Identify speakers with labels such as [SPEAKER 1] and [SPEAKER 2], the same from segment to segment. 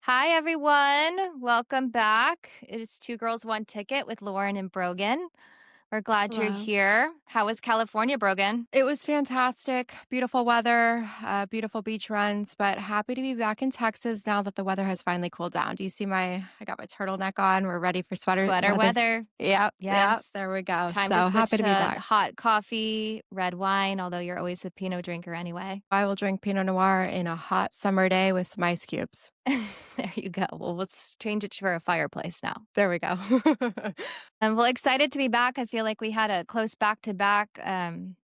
[SPEAKER 1] Hi, everyone. Welcome back. It is Two Girls, One Ticket with Lauren and Brogan. We're glad you're
[SPEAKER 2] Hello.
[SPEAKER 1] here. How was California, Brogan?
[SPEAKER 2] It was fantastic. Beautiful weather, beautiful beach runs, but happy to be back in Texas now that the weather has finally cooled down. Do you see I got my turtleneck on. We're ready for sweater
[SPEAKER 1] Sweater
[SPEAKER 2] weather.
[SPEAKER 1] weather.
[SPEAKER 2] Yep, yep,
[SPEAKER 1] Yes.
[SPEAKER 2] there we go.
[SPEAKER 1] Time to
[SPEAKER 2] So happy
[SPEAKER 1] switch
[SPEAKER 2] to be
[SPEAKER 1] to
[SPEAKER 2] back.
[SPEAKER 1] hot coffee, red wine, although you're always a Pinot drinker anyway.
[SPEAKER 2] I will drink Pinot Noir in a hot summer day with some ice cubes.
[SPEAKER 1] There you go. Well, let's change it for a fireplace now.
[SPEAKER 2] There we go.
[SPEAKER 1] Well, excited to be back. I feel like we had a close back to back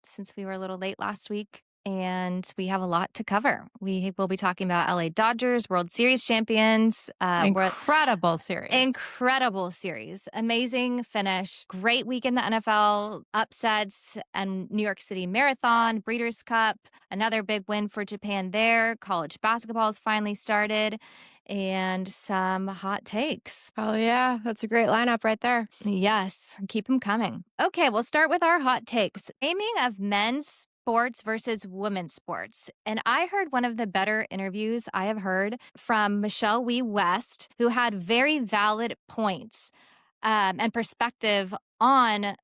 [SPEAKER 1] since we were a little late last week, and we have a lot to cover. We will be talking about LA Dodgers, World Series champions,
[SPEAKER 2] Incredible series.
[SPEAKER 1] incredible series, amazing finish, great week in the NFL, upsets, and New York City Marathon, Breeders' Cup, another big win for Japan there. College basketball has finally started, and some hot takes.
[SPEAKER 2] Oh, yeah. That's a great lineup right there.
[SPEAKER 1] Yes, keep them coming. Okay, we'll start with our hot takes. Aiming of men's sports versus women's sports. And I heard one of the better interviews I have heard from Michelle Wie West, who had very valid points and perspective on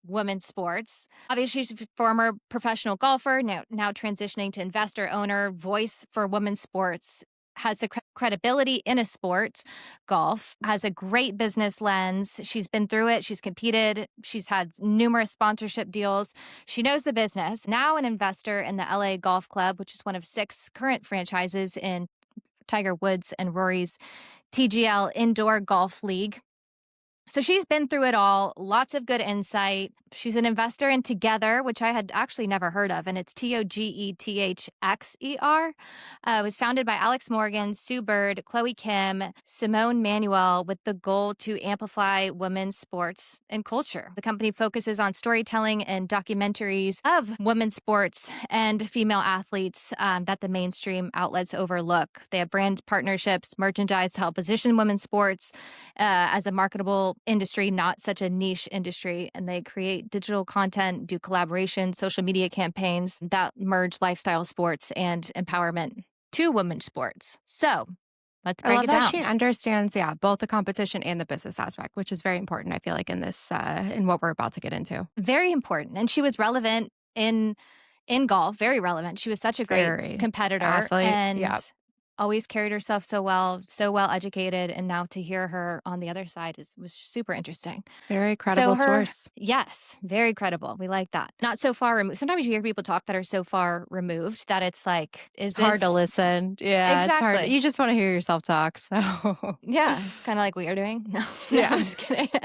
[SPEAKER 1] women's sports. Obviously, she's a former professional golfer, now transitioning to investor, owner, voice for women's sports, has the credibility in a sport, golf, has a great business lens. She's been through it. She's competed. She's had numerous sponsorship deals. She knows the business. Now an investor in the LA Golf Club, which is one of 6 current franchises in Tiger Woods and Rory's TGL Indoor Golf League. So she's been through it all, lots of good insight. She's an investor in Together, which I had actually never heard of, and it's TOGETHXER. It was founded by Alex Morgan, Sue Bird, Chloe Kim, Simone Manuel, with the goal to amplify women's sports and culture. The company focuses on storytelling and documentaries of women's sports and female athletes that the mainstream outlets overlook. They have brand partnerships, merchandise to help position women's sports as a marketable industry, not such a niche industry. And they create digital content, do collaborations, social media campaigns that merge lifestyle sports and empowerment to women's sports. So let's
[SPEAKER 2] I
[SPEAKER 1] break
[SPEAKER 2] love
[SPEAKER 1] it
[SPEAKER 2] that
[SPEAKER 1] down.
[SPEAKER 2] she understands, yeah, both the competition and the business aspect, which is very important, I feel like, in what we're about to get into.
[SPEAKER 1] Very important. And she was relevant in golf, very relevant. She was such a great
[SPEAKER 2] Very
[SPEAKER 1] competitor
[SPEAKER 2] athlete.
[SPEAKER 1] and
[SPEAKER 2] Yeah.
[SPEAKER 1] always carried herself so well educated. And now to hear her on the other side was super interesting.
[SPEAKER 2] Very
[SPEAKER 1] So
[SPEAKER 2] credible
[SPEAKER 1] her,
[SPEAKER 2] source.
[SPEAKER 1] yes, very credible. We like that. Not so far removed. Sometimes you hear people talk that are so far removed that it's like, is
[SPEAKER 2] Hard to
[SPEAKER 1] this
[SPEAKER 2] listen. Yeah, it's hard.
[SPEAKER 1] exactly?
[SPEAKER 2] You just want to hear yourself talk. So,
[SPEAKER 1] Yeah, kind of like we are doing. No, no, I'm
[SPEAKER 2] yeah,
[SPEAKER 1] just kidding. So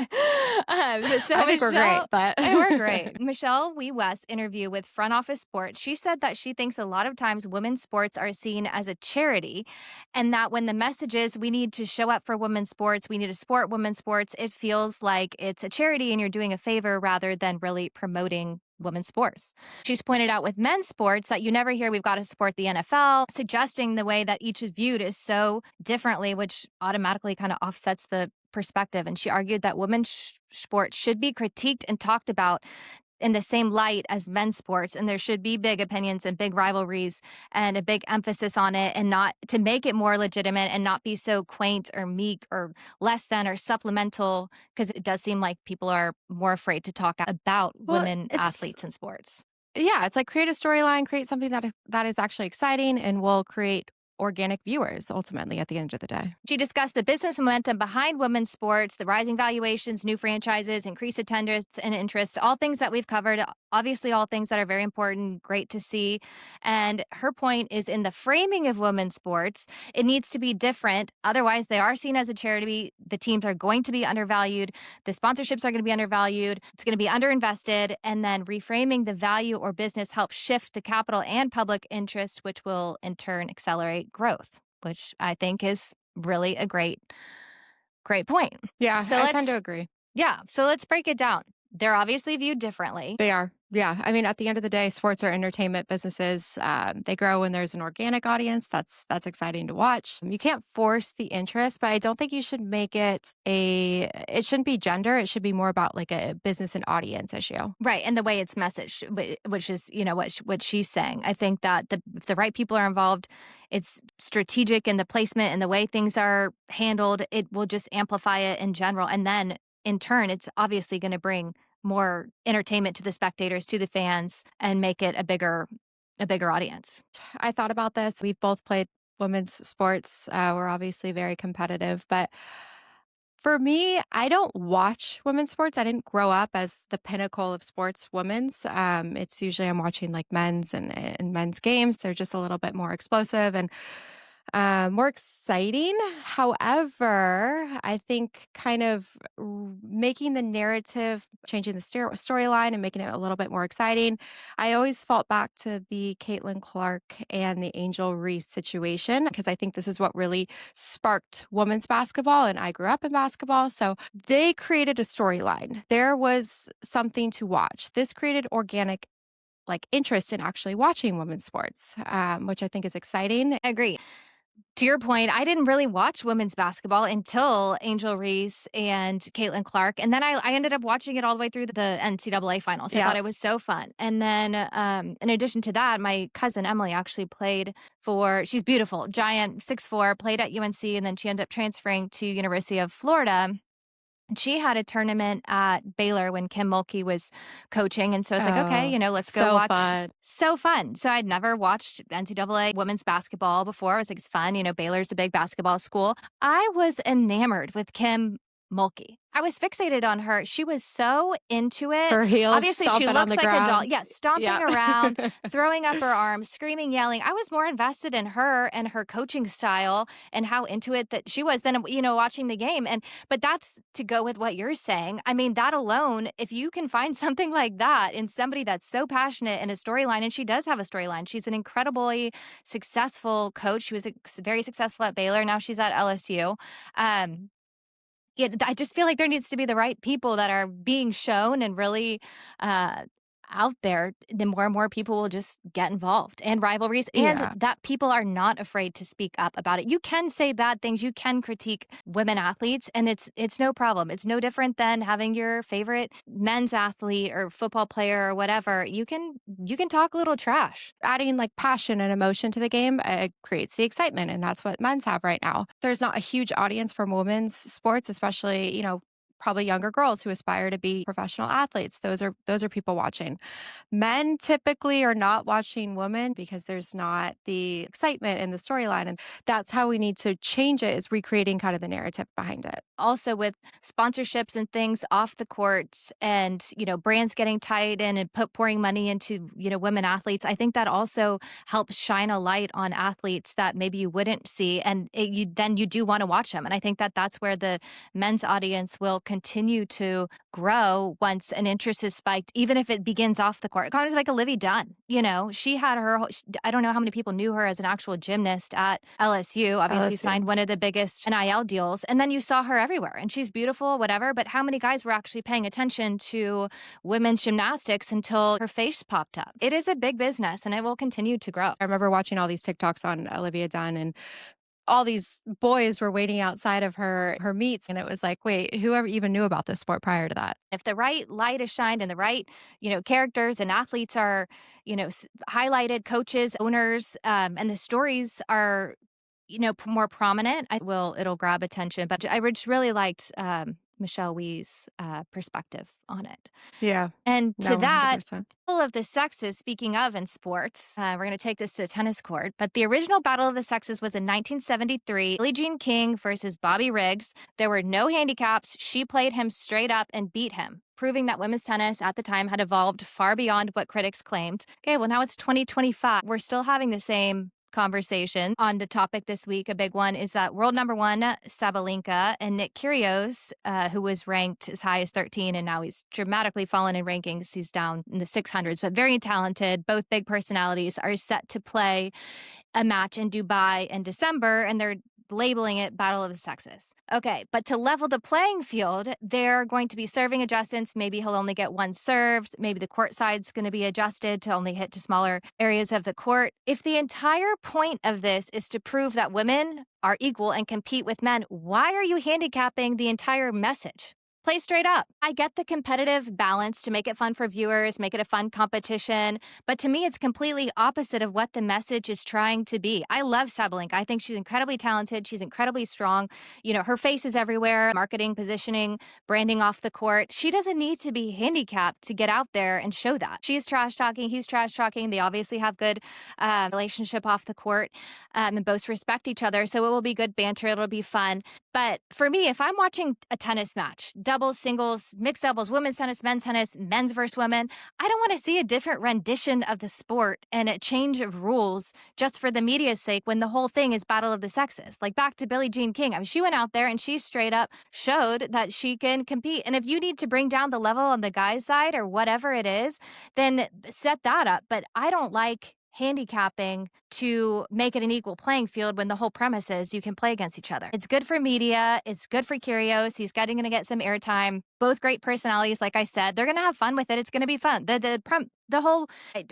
[SPEAKER 2] I think we're great,
[SPEAKER 1] Michelle,
[SPEAKER 2] but
[SPEAKER 1] we're great. Michelle Wie West interview with Front Office Sports. She said that she thinks a lot of times women's sports are seen as a charity, and that when the message is we need to show up for women's sports, we need to support women's sports, it feels like it's a charity and you're doing a favor rather than really promoting women's sports. She's pointed out with men's sports that you never hear we've got to support the NFL, suggesting the way that each is viewed is so differently, which automatically kind of offsets the perspective. And she argued that women's sports should be critiqued and talked about in the same light as men's sports. And there should be big opinions and big rivalries and a big emphasis on it, and not to make it more legitimate and not be so quaint or meek or less than or supplemental, because it does seem like people are more afraid to talk about
[SPEAKER 2] well,
[SPEAKER 1] women
[SPEAKER 2] it's
[SPEAKER 1] athletes in sports.
[SPEAKER 2] yeah, it's like create a storyline, create something that is actually exciting, and will create organic viewers ultimately at the end of the day.
[SPEAKER 1] She discussed the business momentum behind women's sports, the rising valuations, new franchises, increased attendance and interest, all things that we've covered, obviously all things that are very important, great to see. And her point is in the framing of women's sports, it needs to be different. Otherwise, they are seen as a charity. The teams are going to be undervalued. The sponsorships are going to be undervalued. It's going to be underinvested. And then reframing the value or business helps shift the capital and public interest, which will in turn accelerate growth, which I think is really a great point.
[SPEAKER 2] Yeah,
[SPEAKER 1] So
[SPEAKER 2] I tend
[SPEAKER 1] let's
[SPEAKER 2] to agree.
[SPEAKER 1] yeah, so let's break it down. They're obviously viewed differently.
[SPEAKER 2] They are. Yeah, I mean, at the end of the day, sports are entertainment businesses. They grow when there's an organic audience. That's exciting to watch. You can't force the interest, but I don't think you should make it a. It shouldn't be gender. It should be more about like a business and audience issue.
[SPEAKER 1] Right, and the way it's messaged, which is, what she's saying. I think that if the right people are involved, it's strategic in the placement and the way things are handled, it will just amplify it in general. And then in turn, it's obviously going to bring more entertainment to the spectators, to the fans, and make it a bigger audience.
[SPEAKER 2] I thought about this. We've both played women's sports. We're obviously very competitive, but for me, I don't watch women's sports. I didn't grow up as the pinnacle of sports women's. It's usually I'm watching like men's and men's games. They're just a little bit more explosive and more exciting. However, I think kind of making the narrative, changing the storyline and making it a little bit more exciting. I always falt back to the Caitlin Clark and the Angel Reese situation because I think this is what really sparked women's basketball. And I grew up in basketball. So they created a storyline. There was something to watch. This created organic like interest in actually watching women's sports, which I think is exciting.
[SPEAKER 1] I agree. To your point, I didn't really watch women's basketball until Angel Reese and Caitlin Clark. And then I ended up watching it all the way through the NCAA finals. I
[SPEAKER 2] Yeah.
[SPEAKER 1] thought it was so fun. And then, in addition to that, my cousin Emily actually played she's beautiful, giant, 6'4", played at UNC, and then she ended up transferring to University of Florida. She had a tournament at Baylor when Kim Mulkey was coaching. And so it's like, okay,
[SPEAKER 2] Oh,
[SPEAKER 1] let's go
[SPEAKER 2] so
[SPEAKER 1] watch.
[SPEAKER 2] fun.
[SPEAKER 1] So fun. So I'd never watched NCAA women's basketball before. I was like, it's fun. Baylor's a big basketball school. I was enamored with Kim Mulkey. I was fixated on her. She was so into it.
[SPEAKER 2] Her heels
[SPEAKER 1] Obviously, she
[SPEAKER 2] stomping on
[SPEAKER 1] looks
[SPEAKER 2] the
[SPEAKER 1] like a doll.
[SPEAKER 2] ground.
[SPEAKER 1] Yeah, stomping
[SPEAKER 2] Yeah.
[SPEAKER 1] around, throwing up her arms, screaming, yelling. I was more invested in her and her coaching style and how into it that she was than, watching the game. But that's to go with what you're saying. I mean, that alone, if you can find something like that in somebody that's so passionate in a storyline, and she does have a storyline. She's an incredibly successful coach. She was very successful at Baylor. Now she's at LSU. Yeah, I just feel like there needs to be the right people that are being shown and really uh, out there. Then more and more people will just get involved and rivalries, and
[SPEAKER 2] Yeah.
[SPEAKER 1] that people are not afraid to speak up about it. You can say bad things, you can critique women athletes, and it's no problem. It's no different than having your favorite men's athlete or football player or whatever. You can talk a little trash.
[SPEAKER 2] Adding like passion and emotion to the game creates the excitement. And that's what men's have right now. There's not a huge audience for women's sports, especially, probably younger girls who aspire to be professional athletes. Those are people watching. Men typically are not watching women because there's not the excitement in the storyline. And that's how we need to change it is recreating kind of the narrative behind it.
[SPEAKER 1] Also with sponsorships and things off the courts and brands getting tied in and pouring money into women athletes, I think that also helps shine a light on athletes that maybe you wouldn't see, and then you do want to watch them. And I think that that's where the men's audience will continue to grow once an interest is spiked, even if it begins off the court. Kind of like Olivia Dunn. She had I don't know how many people knew her as an actual gymnast at LSU. Obviously
[SPEAKER 2] LSU.
[SPEAKER 1] signed one of the biggest NIL deals, and then you saw her everywhere, and she's beautiful, whatever. But how many guys were actually paying attention to women's gymnastics until her face popped up? It is a big business, and it will continue to grow.
[SPEAKER 2] I remember watching all these TikToks on Olivia Dunn and all these boys were waiting outside of her meets. And it was like, wait, whoever even knew about this sport prior to that?
[SPEAKER 1] If the right light is shined and the right, characters and athletes are, highlighted, coaches, owners, and the stories are, more prominent, it'll grab attention. But I just really liked Michelle Wie's perspective on it.
[SPEAKER 2] Yeah.
[SPEAKER 1] And
[SPEAKER 2] No,
[SPEAKER 1] to that,
[SPEAKER 2] 100%.
[SPEAKER 1] Battle of the Sexes, speaking of in sports, we're going to take this to a tennis court, but the original Battle of the Sexes was in 1973, Billie Jean King versus Bobby Riggs. There were no handicaps. She played him straight up and beat him, proving that women's tennis at the time had evolved far beyond what critics claimed. Okay, well, now it's 2025. We're still having the same conversation on the topic this week. A big one is that world number one, Sabalenka, and Nick Kyrgios, who was ranked as high as 13, and now he's dramatically fallen in rankings. He's down in the 600s, but very talented. Both big personalities are set to play a match in Dubai in December, and they're labeling it Battle of the Sexes. Okay, but to level the playing field, they're going to be serving adjustments. Maybe he'll only get one served. Maybe the court side's going to be adjusted to only hit to smaller areas of the court. If the entire point of this is to prove that women are equal and compete with men, why are you handicapping the entire message? Play straight up. I get the competitive balance to make it fun for viewers, make it a fun competition, but to me, it's completely opposite of what the message is trying to be. I love Sabalenka. I think she's incredibly talented. She's incredibly strong. You know, her face is everywhere, marketing, positioning, branding off the court. She doesn't need to be handicapped to get out there and show that. She's trash talking. He's trash talking. They obviously have good relationship off the court and both respect each other. So it will be good banter. It'll be fun. But for me, if I'm watching a tennis match, doubles, singles, mixed doubles, women's tennis, men's versus women, I don't want to see a different rendition of the sport and a change of rules just for the media's sake when the whole thing is Battle of the Sexes. Like back to Billie Jean King. I mean, she went out there and she straight up showed that she can compete. And if you need to bring down the level on the guy's side or whatever it is, then set that up. But I don't like handicapping to make it an equal playing field when the whole premise is you can play against each other. It's good for media. It's good for Kyrgios. He's going to get some airtime. Both great personalities, like I said. They're going to have fun with it. It's going to be fun. The whole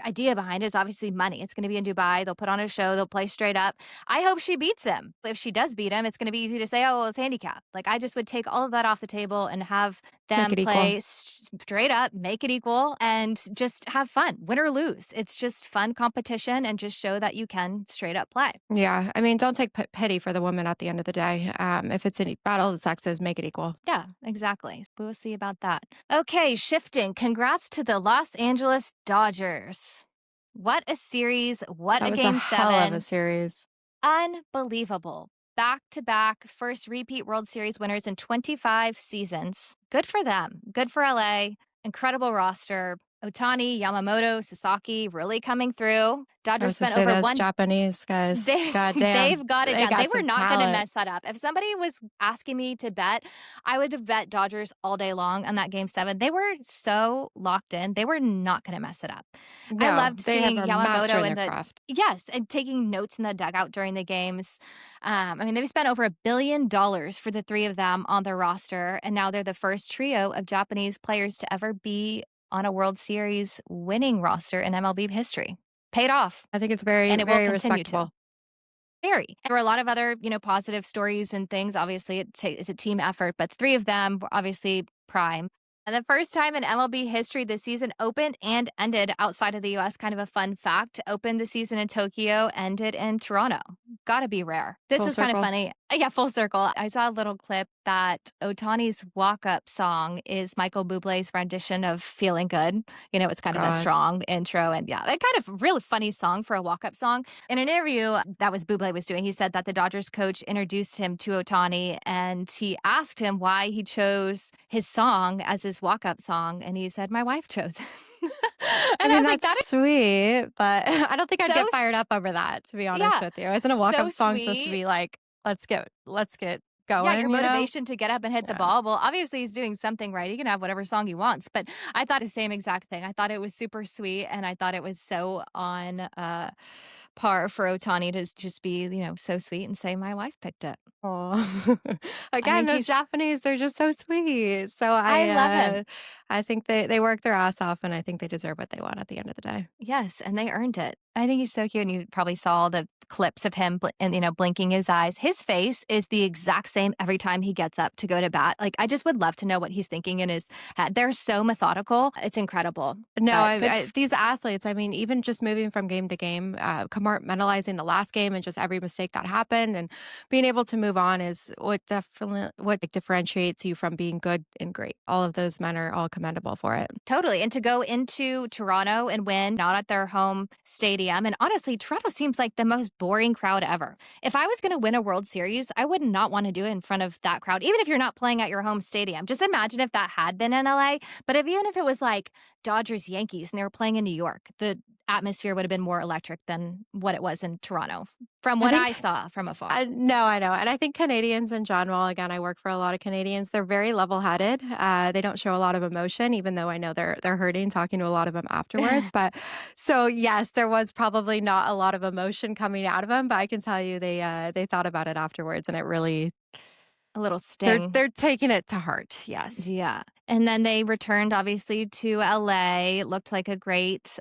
[SPEAKER 1] idea behind it is obviously money. It's going to be in Dubai. They'll put on a show. They'll play straight up. I hope she beats him. If she does beat him, it's going to be easy to say, oh, well, it's handicap. Like, I just would take all of that off the table and have them play straight up, make it equal, and just have fun, win or lose. It's just fun competition and just show that you can straight up play.
[SPEAKER 2] Yeah. I mean, don't take pity for the woman at the end of the day. If it's a battle of the sexes, make it equal.
[SPEAKER 1] Yeah, exactly. We'll see about that. Okay, shifting. Congrats to the Los Angeles Dodgers. What a series. What a game 7.
[SPEAKER 2] Hell of a series.
[SPEAKER 1] Unbelievable. Back-to-back first repeat World Series winners in 25 seasons. Good for them. Good for LA. Incredible roster. Ohtani, Yamamoto, Sasaki really coming through. Dodgers spent over
[SPEAKER 2] those Japanese guys. Goddamn.
[SPEAKER 1] They've got it done. They were not going to mess that up. If somebody was asking me to bet, I would have bet Dodgers all day long on that game 7. They were so locked in. They were not going to mess it up.
[SPEAKER 2] No,
[SPEAKER 1] I loved seeing Yamamoto
[SPEAKER 2] in the craft.
[SPEAKER 1] Yes, and taking notes in the dugout during the games. I mean, they've spent over $1 billion for the 3 of them on their roster, and now they're the first trio of Japanese players to ever be on a World Series winning roster in MLB history. Paid off.
[SPEAKER 2] I think it's very,
[SPEAKER 1] and it
[SPEAKER 2] very
[SPEAKER 1] will continue
[SPEAKER 2] respectable.
[SPEAKER 1] To. Very. There were a lot of other, positive stories and things. Obviously, it's a team effort, but 3 of them were obviously prime. And the first time in MLB history, the season opened and ended outside of the U.S. Kind of a fun fact. Opened the season in Tokyo, ended in Toronto. Gotta be rare. This is kind of funny. Yeah, full circle. I saw a little clip that Ohtani's walk-up song is Michael Bublé's rendition of Feeling Good. It's kind of a strong intro and a kind of really funny song for a walk-up song. In an interview that Bublé was doing, he said that the Dodgers coach introduced him to Ohtani and he asked him why he chose his song as his walk-up song. And he said, my wife chose it.
[SPEAKER 2] And I was like, that's sweet, but I don't think I'd get fired up over that, to be honest with you. Isn't a walk-up song supposed to be like, let's get going?
[SPEAKER 1] Yeah, your motivation to get up and hit the ball. Well, obviously he's doing something right. He can have whatever song he wants. But I thought the same exact thing. I thought it was super sweet, and I thought it was so on par for Ohtani to just be, so sweet and say, my wife picked it.
[SPEAKER 2] Oh, again, those Japanese, they're just so sweet. So
[SPEAKER 1] I love him.
[SPEAKER 2] I think they work their ass off, and I think they deserve what they want at the end of the day.
[SPEAKER 1] Yes, and they earned it. I think he's so cute, and you probably saw the clips of him and blinking his eyes. His face is the exact same every time he gets up to go to bat. Like, I just would love to know what he's thinking in his head. They're so methodical. It's incredible.
[SPEAKER 2] No, these athletes, I mean, even just moving from game to game, compartmentalizing the last game and just every mistake that happened and being able to move on is what differentiates you from being good and great. All of those men are all commendable for it.
[SPEAKER 1] Totally. And to go into Toronto and win, not at their home stadium. And honestly, Toronto seems like the most boring crowd ever. If I was going to win a World Series, I would not want to do it in front of that crowd, even if you're not playing at your home stadium. Just imagine if that had been in LA. But even if it was like Dodgers Yankees and they were playing in New York, the atmosphere would have been more electric than what it was in Toronto, from
[SPEAKER 2] I
[SPEAKER 1] what I
[SPEAKER 2] think
[SPEAKER 1] saw from afar.
[SPEAKER 2] I no, I know, and I think Canadians in general, again, I work for a lot of Canadians, they're very level-headed, they don't show a lot of emotion, even though I know they're hurting talking to a lot of them afterwards, but so, yes, there was probably not a lot of emotion coming out of them, but I can tell you they thought about it afterwards, and it really
[SPEAKER 1] A little sting.
[SPEAKER 2] they're taking it to heart, yes.
[SPEAKER 1] Yeah. And then they returned obviously to LA. It looked like a great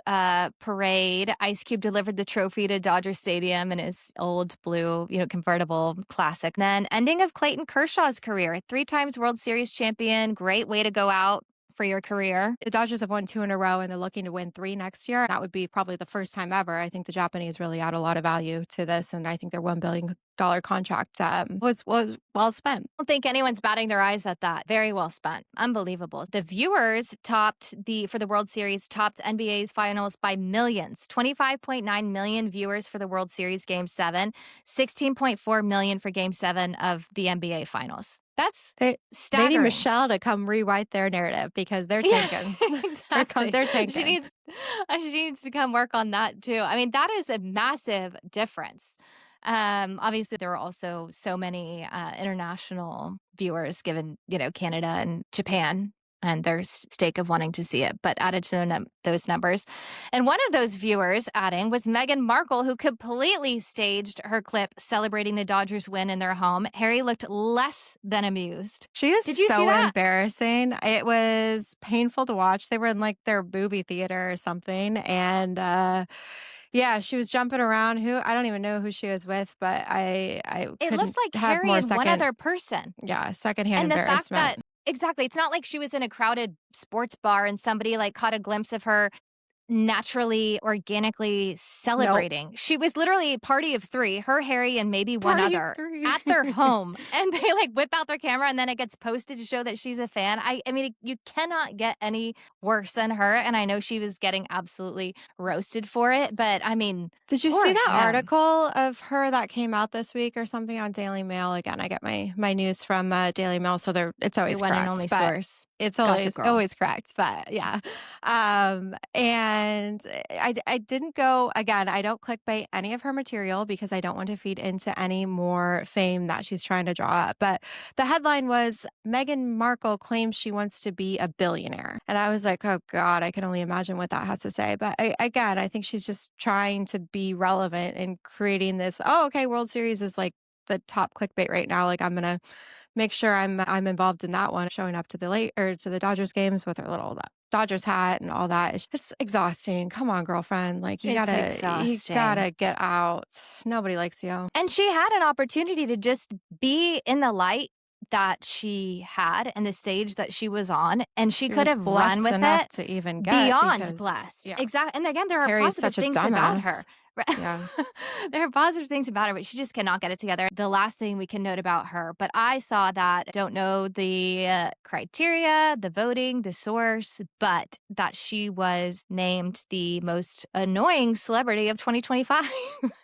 [SPEAKER 1] parade. Ice Cube delivered the trophy to Dodger Stadium in his old blue, convertible classic. Then ending of Clayton Kershaw's career, 3 times World Series champion. Great way to go out for your career.
[SPEAKER 2] The Dodgers have won 2 in a row, and they're looking to win 3 next year. That would be probably the first time ever. I think the Japanese really add a lot of value to this, and I think their $1 billion contract was well spent.
[SPEAKER 1] I don't think anyone's batting their eyes at that. Very well spent. Unbelievable. The viewers for the World Series topped NBA's finals by millions. 25.9 million viewers for the World Series Game 7, 16.4 million for Game 7 of the NBA Finals. That's
[SPEAKER 2] They need
[SPEAKER 1] staggering.
[SPEAKER 2] Michelle to come rewrite their narrative because they're
[SPEAKER 1] Yeah,
[SPEAKER 2] tanking.
[SPEAKER 1] exactly.
[SPEAKER 2] They're
[SPEAKER 1] She
[SPEAKER 2] tanking.
[SPEAKER 1] needs to come work on that too. I mean, that is a massive difference. Obviously, there were also so many international viewers, given Canada and Japan and their stake of wanting to see it, but added to those numbers. And one of those viewers adding was Meghan Markle, who completely staged her clip celebrating the Dodgers win in their home. Harry looked less than amused.
[SPEAKER 2] She is
[SPEAKER 1] Did you see
[SPEAKER 2] so
[SPEAKER 1] that?
[SPEAKER 2] embarrassing. It was painful to watch. They were in like their movie theater or something, and yeah, she was jumping around. Who I don't even know who she was with, but I
[SPEAKER 1] It looks
[SPEAKER 2] couldn't
[SPEAKER 1] like
[SPEAKER 2] have
[SPEAKER 1] Harry
[SPEAKER 2] more
[SPEAKER 1] and one other person.
[SPEAKER 2] secondhand
[SPEAKER 1] And the fact
[SPEAKER 2] embarrassment.
[SPEAKER 1] that exactly, it's not like she was in a crowded sports bar and somebody, like, caught a glimpse of her naturally, organically
[SPEAKER 2] Nope.
[SPEAKER 1] celebrating. She was literally a party of 3, her, Harry, and maybe one
[SPEAKER 2] Party of
[SPEAKER 1] other,
[SPEAKER 2] 3.
[SPEAKER 1] at their home, and they, like, whip out their camera, and then it gets posted to show that she's a fan. I mean, you cannot get any worse than her, and I know she was getting absolutely roasted for it, but, I mean,
[SPEAKER 2] Did you
[SPEAKER 1] poor
[SPEAKER 2] see that
[SPEAKER 1] him.
[SPEAKER 2] article of her that came out this week or something on Daily Mail? Again, I get my news from Daily Mail, so it's
[SPEAKER 1] Your
[SPEAKER 2] always
[SPEAKER 1] one and
[SPEAKER 2] correct,
[SPEAKER 1] only
[SPEAKER 2] but
[SPEAKER 1] source.
[SPEAKER 2] it's
[SPEAKER 1] Gossip
[SPEAKER 2] always
[SPEAKER 1] Girl.
[SPEAKER 2] always correct. But yeah, and I didn't go again. I don't clickbait any of her material because I don't want to feed into any more fame that she's trying to draw up. But the headline was Meghan Markle claims she wants to be a billionaire, and I was like, oh God, I can only imagine what that has to say. But again, I think she's just trying to be relevant and creating this. Oh, okay, World Series is like the top clickbait right now. Like I'm gonna make sure I'm involved in that one, showing up to the Dodgers games with her little Dodgers hat and all that. It's exhausting. Come on, girlfriend. Like
[SPEAKER 1] It's
[SPEAKER 2] you
[SPEAKER 1] exhausting.
[SPEAKER 2] gotta get out. Nobody likes you.
[SPEAKER 1] And she had an opportunity to just be in the light that she had and the stage that she was on, and she
[SPEAKER 2] She
[SPEAKER 1] could
[SPEAKER 2] was
[SPEAKER 1] have run
[SPEAKER 2] blessed
[SPEAKER 1] with
[SPEAKER 2] enough
[SPEAKER 1] it
[SPEAKER 2] to even get
[SPEAKER 1] beyond
[SPEAKER 2] because
[SPEAKER 1] blessed.
[SPEAKER 2] yeah,
[SPEAKER 1] Exactly. And again, there are
[SPEAKER 2] Harry's
[SPEAKER 1] positive
[SPEAKER 2] such a
[SPEAKER 1] things about
[SPEAKER 2] dumbass.
[SPEAKER 1] her.
[SPEAKER 2] Yeah.
[SPEAKER 1] There are positive things about her, but she just cannot get it together. The last thing we can note about her, but I saw that, don't know the criteria, the voting, the source, but that she was named the most annoying celebrity of 2025.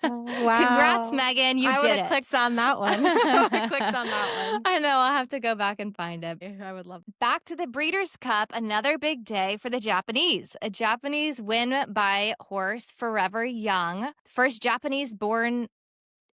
[SPEAKER 1] Congrats,
[SPEAKER 2] Wow.
[SPEAKER 1] Megan. You
[SPEAKER 2] I would
[SPEAKER 1] did
[SPEAKER 2] have clicked
[SPEAKER 1] it.
[SPEAKER 2] on that one. I would have clicked on that one.
[SPEAKER 1] I know. I'll have to go back and find it.
[SPEAKER 2] Yeah, I would love.
[SPEAKER 1] Back to the Breeders' Cup, another big day for the Japanese. A Japanese win by horse Forever Young. First Japanese born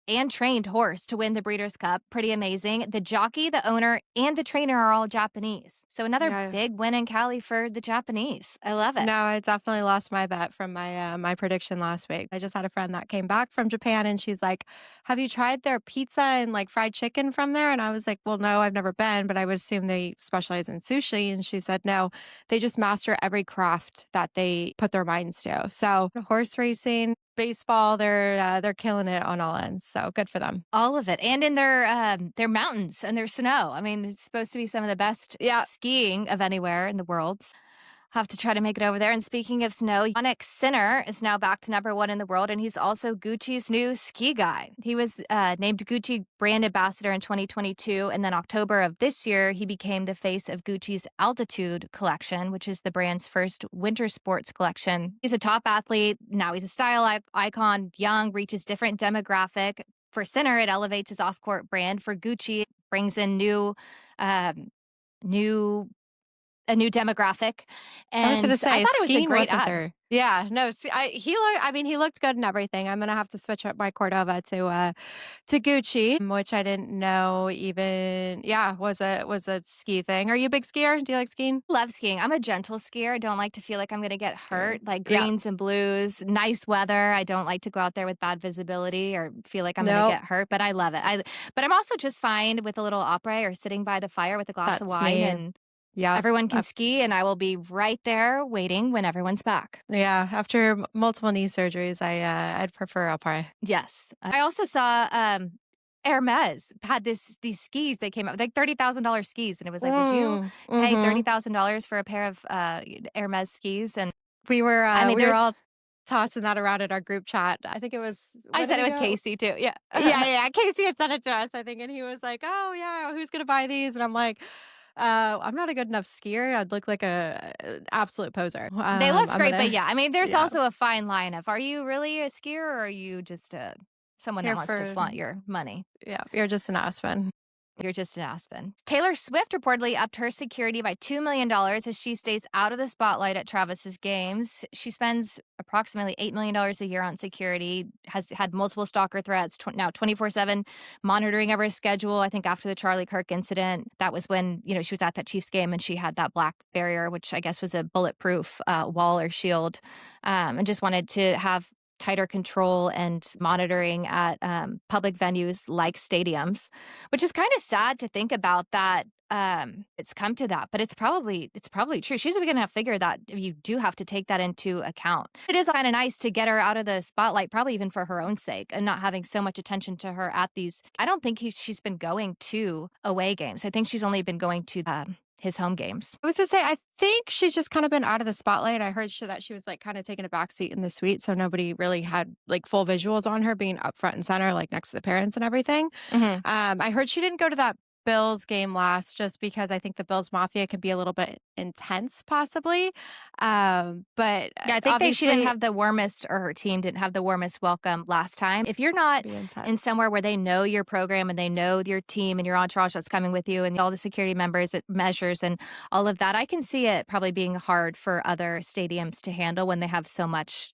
[SPEAKER 1] and trained horse to win the Breeders' Cup. Pretty amazing. The jockey, the owner, and the trainer are all Japanese. So another
[SPEAKER 2] Yeah.
[SPEAKER 1] big win in Cali for the Japanese. I love it.
[SPEAKER 2] No, I definitely lost my bet from my prediction last week. I just had a friend that came back from Japan and she's like, "Have you tried their pizza and like fried chicken from there?" And I was like, "Well, no, I've never been, but I would assume they specialize in sushi." And she said, "No, they just master every craft that they put their minds to." So, horse racing, baseball, they're killing it on all ends. So, good for them.
[SPEAKER 1] All of it. And in their mountains and their snow. I mean, it's supposed to be some of the best
[SPEAKER 2] Yeah.
[SPEAKER 1] skiing of anywhere in the world. Have to try to make it over there. And speaking of snow, Jannick Sinner is now back to #1 in the world, and he's also Gucci's new ski guy. He was named Gucci brand ambassador in 2022, and then October of this year, he became the face of Gucci's Altitude collection, which is the brand's first winter sports collection. He's a top athlete. Now he's a style icon, young, reaches different demographic. For Sinner, it elevates his off-court brand. For Gucci, it brings in new a new demographic.
[SPEAKER 2] I was
[SPEAKER 1] And
[SPEAKER 2] gonna
[SPEAKER 1] I
[SPEAKER 2] say
[SPEAKER 1] thought it was a
[SPEAKER 2] skiing
[SPEAKER 1] great
[SPEAKER 2] wasn't
[SPEAKER 1] ad.
[SPEAKER 2] there. Yeah, no, see, I mean, he looked good and everything. I'm gonna have to switch up my Cordova to Gucci, which I didn't know even, yeah, was a ski thing. Are you a big skier? Do you like skiing?
[SPEAKER 1] Love skiing. I'm a gentle skier. I don't like to feel like I'm going to get
[SPEAKER 2] Skier.
[SPEAKER 1] hurt. Like
[SPEAKER 2] Yeah.
[SPEAKER 1] greens and blues, nice weather. I don't like to go out there with bad visibility or feel like I'm going to
[SPEAKER 2] Nope.
[SPEAKER 1] get hurt, but I love it. But I'm also just fine with a little opera or sitting by the fire with a glass of
[SPEAKER 2] That's
[SPEAKER 1] wine,
[SPEAKER 2] me.
[SPEAKER 1] and
[SPEAKER 2] Yep.
[SPEAKER 1] everyone can ski and I will be right there waiting when everyone's back.
[SPEAKER 2] Yeah, after multiple knee surgeries, I'd prefer opera.
[SPEAKER 1] Yes. I also saw Hermes had these skis they came out like $30,000 skis, and it was like, would you pay
[SPEAKER 2] Mhm.
[SPEAKER 1] $30,000 for a pair of Hermes skis? And I mean,
[SPEAKER 2] We were
[SPEAKER 1] there's
[SPEAKER 2] all tossing that around in our group chat. I think it was,
[SPEAKER 1] I
[SPEAKER 2] what did
[SPEAKER 1] said it
[SPEAKER 2] we
[SPEAKER 1] with
[SPEAKER 2] go?
[SPEAKER 1] Casey too. Yeah.
[SPEAKER 2] Yeah, yeah, Casey had sent it to us, I think, and he was like, "Oh, yeah, who's gonna buy these?" And I'm like, I'm not a good enough skier. I'd look like a absolute poser.
[SPEAKER 1] They looks
[SPEAKER 2] I'm
[SPEAKER 1] great, but
[SPEAKER 2] gonna
[SPEAKER 1] yeah, I mean, there's
[SPEAKER 2] yeah,
[SPEAKER 1] also a fine line of, are you really a skier or are you just someone that
[SPEAKER 2] here
[SPEAKER 1] wants to
[SPEAKER 2] for
[SPEAKER 1] flaunt your money?
[SPEAKER 2] yeah, you're just an Aspen.
[SPEAKER 1] You're just an Aspen. Taylor Swift reportedly upped her security by $2 million as she stays out of the spotlight at Travis's games. She spends approximately $8 million a year on security, has had multiple stalker threats, now 24/7 monitoring of her schedule. I think after the Charlie Kirk incident, that was when, she was at that Chiefs game and she had that black barrier, which I guess was a bulletproof wall or shield, and just wanted to have tighter control and monitoring at public venues like stadiums, which is kind of sad to think about that. It's come to that, but it's probably true. She's gonna figure that you do have to take that into account. It is kind of nice to get her out of the spotlight, probably even for her own sake, and not having so much attention to her at these. I don't think she's been going to away games. I think she's only been going to his home games.
[SPEAKER 2] I was gonna say, I think she's just kind of been out of the spotlight. I heard that she was like kind of taking a back seat in the suite, so nobody really had like full visuals on her being up front and center, like next to the parents and everything.
[SPEAKER 1] Mhm.
[SPEAKER 2] I heard she didn't go to that Bills game last just because I think the Bills Mafia can be a little bit intense, possibly. But
[SPEAKER 1] Yeah, I think she didn't
[SPEAKER 2] obviously,
[SPEAKER 1] have the warmest, or her team didn't have the warmest welcome last time. If you're not
[SPEAKER 2] be intense.
[SPEAKER 1] in somewhere where they know your program and they know your team and your entourage that's coming with you and all the security measures and all of that, I can see it probably being hard for other stadiums to handle when they have so much,